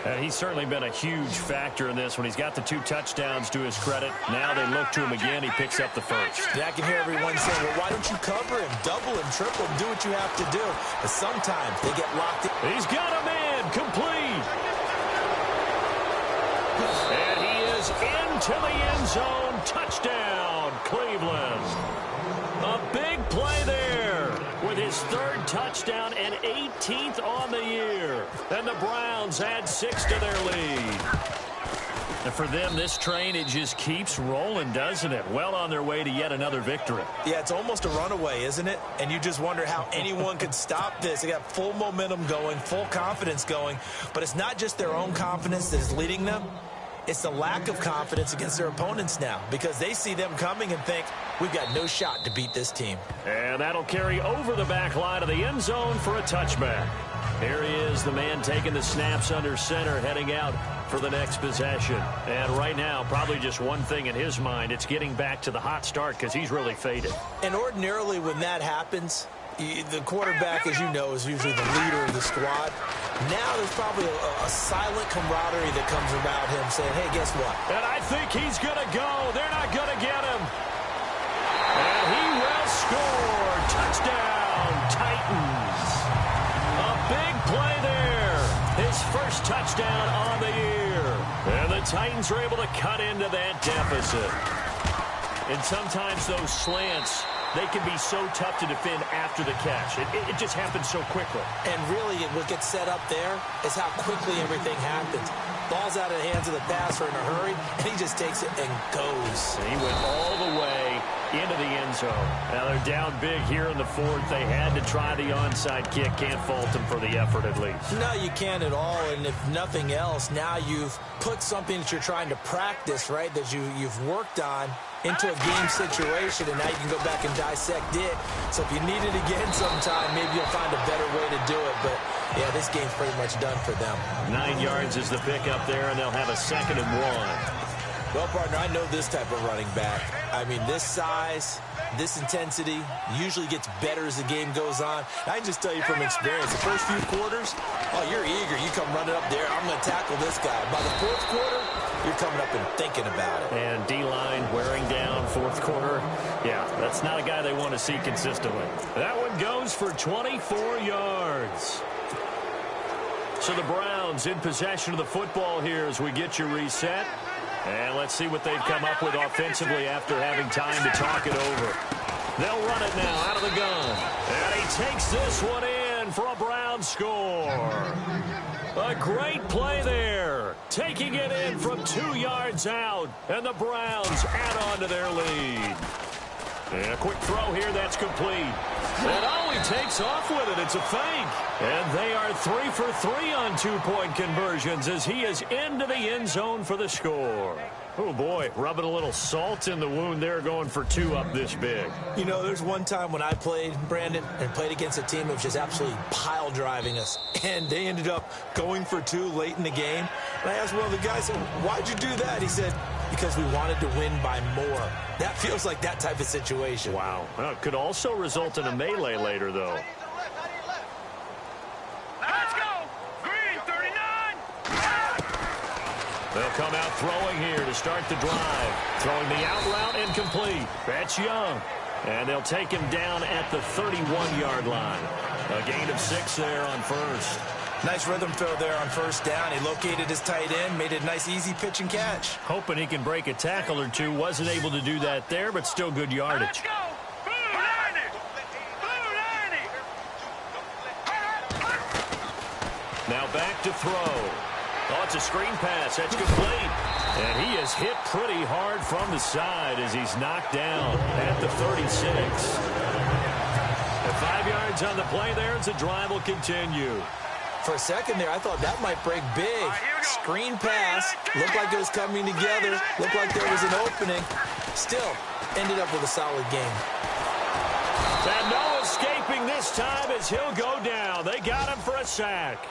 [SPEAKER 1] And he's certainly been a huge factor in this when he's got the 2 touchdowns to his credit. Now they look to him again. He picks up the first.
[SPEAKER 2] Yeah, I can hear everyone saying, well, why don't you cover him, double him, triple him, do what you have to do. But sometimes they get locked in.
[SPEAKER 1] He's got a man complete. And he is into the end zone. Touchdown, Cleveland. A big play there with his 3rd touchdown and 18th on the year. And the Browns add 6 to their lead. And for them, this train, it just keeps rolling, doesn't it? Well on their way to yet another victory.
[SPEAKER 2] Yeah, it's almost a runaway, isn't it? And you just wonder how anyone could stop this. They got full momentum going, full confidence going. But it's not just their own confidence that is leading them. It's the lack of confidence against their opponents now because they see them coming and think, we've got no shot to beat this team.
[SPEAKER 1] And that'll carry over the back line of the end zone for a touchback. Here he is, the man taking the snaps under center, heading out for the next possession. And right now, probably just one thing in his mind, it's getting back to the hot start because he's really faded.
[SPEAKER 2] And ordinarily when that happens, the quarterback, as you know, is usually the leader of the squad. Now there's probably a silent camaraderie that comes about him saying, hey, guess what?
[SPEAKER 1] And I think he's going to go. They're not going to get him. And he will score. Touchdown, Titans. A big play there. His first touchdown on the year. And the Titans are able to cut into that deficit. And sometimes those slants, they can be so tough to defend after the catch. It just happens so quickly.
[SPEAKER 2] And really, what gets set up there is how quickly everything happens. Ball's out of the hands of the passer in a hurry, and he just takes it and goes.
[SPEAKER 1] And he went all the way into the end zone. Now they're down big here in the 4th. They had to try the onside kick. Can't fault them for the effort at least.
[SPEAKER 2] No, you can't at all. And if nothing else, now you've put something that you're trying to practice, right, that you've worked on into a game situation, and now you can go back and dissect it. So if you need it again sometime, maybe you'll find a better way to do it. But, yeah, this game's pretty much done for them.
[SPEAKER 1] 9 yards is the pickup there, and they'll have a 2nd and 1.
[SPEAKER 2] Well, partner, I know this type of running back. I mean, this size, this intensity usually gets better as the game goes on. I can just tell you from experience, the first few quarters, Oh, you're eager. You come running up there. I'm going to tackle this guy. By the fourth quarter, you're coming up and thinking about it.
[SPEAKER 1] And D-line wearing down fourth quarter. Yeah, that's not a guy they want to see consistently. That one goes for 24 yards. So the Browns in possession of the football here as we get you reset. And let's see what they've come up with offensively after having time to talk it over. They'll run it now out of the gun. And he takes this one in for a Browns score. A great play there. Taking it in from 2 yards out. And the Browns add on to their lead. And a quick throw here, that's complete. And oh, he takes off with it. It's a fake. And they are 3 for 3 on two-point conversions as he is into the end zone for the score. Oh, boy, rubbing a little salt in the wound there, going for 2 up this big.
[SPEAKER 2] You know, there's one time when I played, Brandon, and played against a team that was just absolutely pile driving us. And they ended up going for 2 late in the game. And I asked one of the guys, why'd you do that? He said, because we wanted to win by more. That feels like that type of situation.
[SPEAKER 1] Wow. Well, it could also result in a melee later, though.
[SPEAKER 3] Let's go. Green 39.
[SPEAKER 1] They'll come out throwing here to start the drive. Throwing the out route incomplete. That's Young. And they'll take him down at the 31-yard line. A gain of 6 there on first.
[SPEAKER 2] Nice rhythm throw there on first down. He located his tight end, made it a nice, easy pitch and catch.
[SPEAKER 1] Hoping he can break a tackle or two. Wasn't able to do that there, but still good yardage.
[SPEAKER 3] Let's go. Blue 90. Blue 90.
[SPEAKER 1] Now back to throw. Oh, it's a screen pass. That's complete. And he is hit pretty hard from the side as he's knocked down at the 36. And 5 yards on the play there as the drive will continue.
[SPEAKER 2] For a second there, I thought that might break big. Screen pass. Looked like it was coming together. Looked like there was an opening. Still, ended up with a solid game.
[SPEAKER 1] And no escaping this time as he'll go down. They got him for a sack.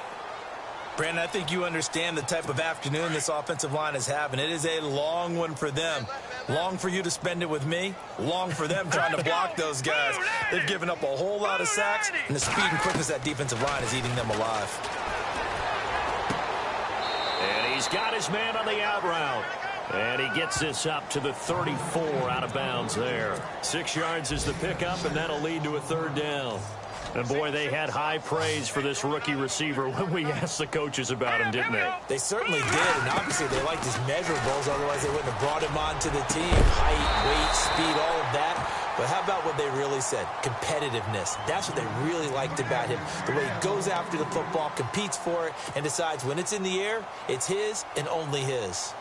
[SPEAKER 2] Brandon, I think you understand the type of afternoon this offensive line is having. It is a long one for them. Long for you to spend it with me. Long for them trying to block those guys. They've given up a whole lot of sacks, and the speed and quickness of that defensive line is eating them alive.
[SPEAKER 1] And he's got his man on the out route. And he gets this up to the 34 out of bounds there. 6 yards is the pickup, and that'll lead to a third down. And, boy, they had high praise for this rookie receiver when we asked the coaches about him, didn't they?
[SPEAKER 2] They certainly did, and obviously they liked his measurables. Otherwise, they wouldn't have brought him onto the team. Height, weight, speed, all of that. But how about what they really said? Competitiveness. That's what they really liked about him. The way he goes after the football, competes for it, and decides when it's in the air, it's his and only his.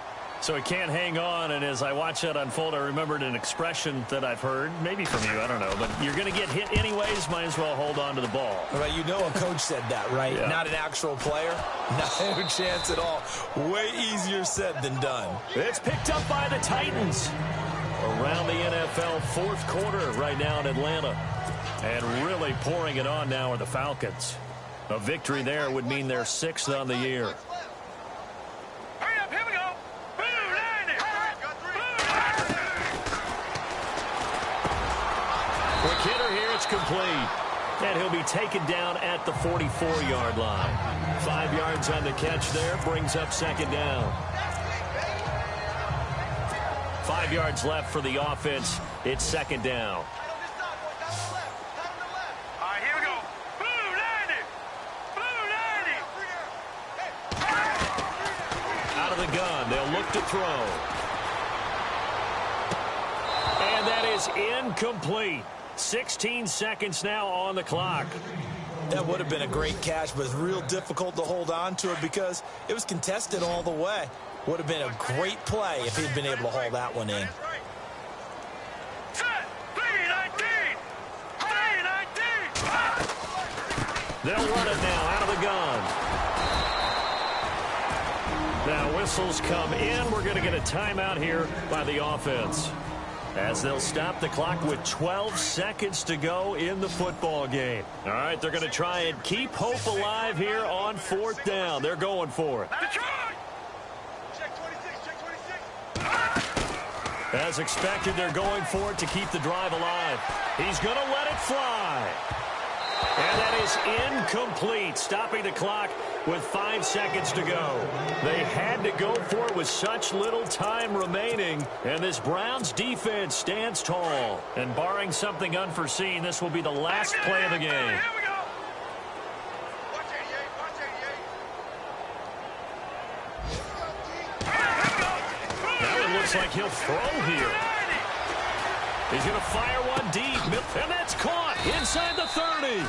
[SPEAKER 1] So he can't hang on, and as I watch that unfold, I remembered an expression that I've heard, maybe from you, I don't know, but you're going to get hit anyways, might as well hold on to the ball.
[SPEAKER 2] Well, you know a coach said that, right?
[SPEAKER 1] Yeah.
[SPEAKER 2] Not an actual player. No chance at all. Way easier said than done.
[SPEAKER 1] It's picked up by the Titans. Around the NFL fourth quarter right now in Atlanta. And really pouring it on now are the Falcons. A victory there would mean they're 6th on the year.
[SPEAKER 3] Hurry up, here we go. Blue 90.
[SPEAKER 1] Quick hitter here, it's complete. And he'll be taken down at the 44-yard line. 5 yards on the catch there, brings up second down. 5 yards left for the offense. It's second down.
[SPEAKER 3] All right, here we go. Blue 90. Blue 90.
[SPEAKER 1] Out of the gun, they'll look to throw. And that is incomplete. 16 seconds now on the clock.
[SPEAKER 2] That would have been a great catch, but it's real difficult to hold on to it because it was contested all the way. Would have been a great play if he'd been able to hold that one in.
[SPEAKER 3] Set. 319. 319.
[SPEAKER 1] They'll run it now out of the gun. Now whistles come in. We're going to get a timeout here by the offense, as they'll stop the clock with 12 seconds to go in the football game. All right, they're going to try and keep hope alive here on fourth down. They're going for it.
[SPEAKER 3] Detroit.
[SPEAKER 1] As expected, they're going for it to keep the drive alive. He's going to let it fly. And that is incomplete, stopping the clock with 5 seconds to go. They had to go for it with such little time remaining, and this Browns defense stands tall. And barring something unforeseen, this will be the last play of the game.
[SPEAKER 3] Here we go. Watch 88, watch 88.
[SPEAKER 1] Now it looks like he'll throw here. He's going to fire one deep, and that's caught inside the 30.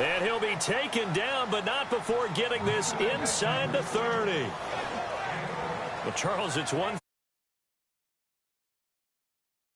[SPEAKER 1] And he'll be taken down, but not before getting this inside the 30. Well, Charles, it's one.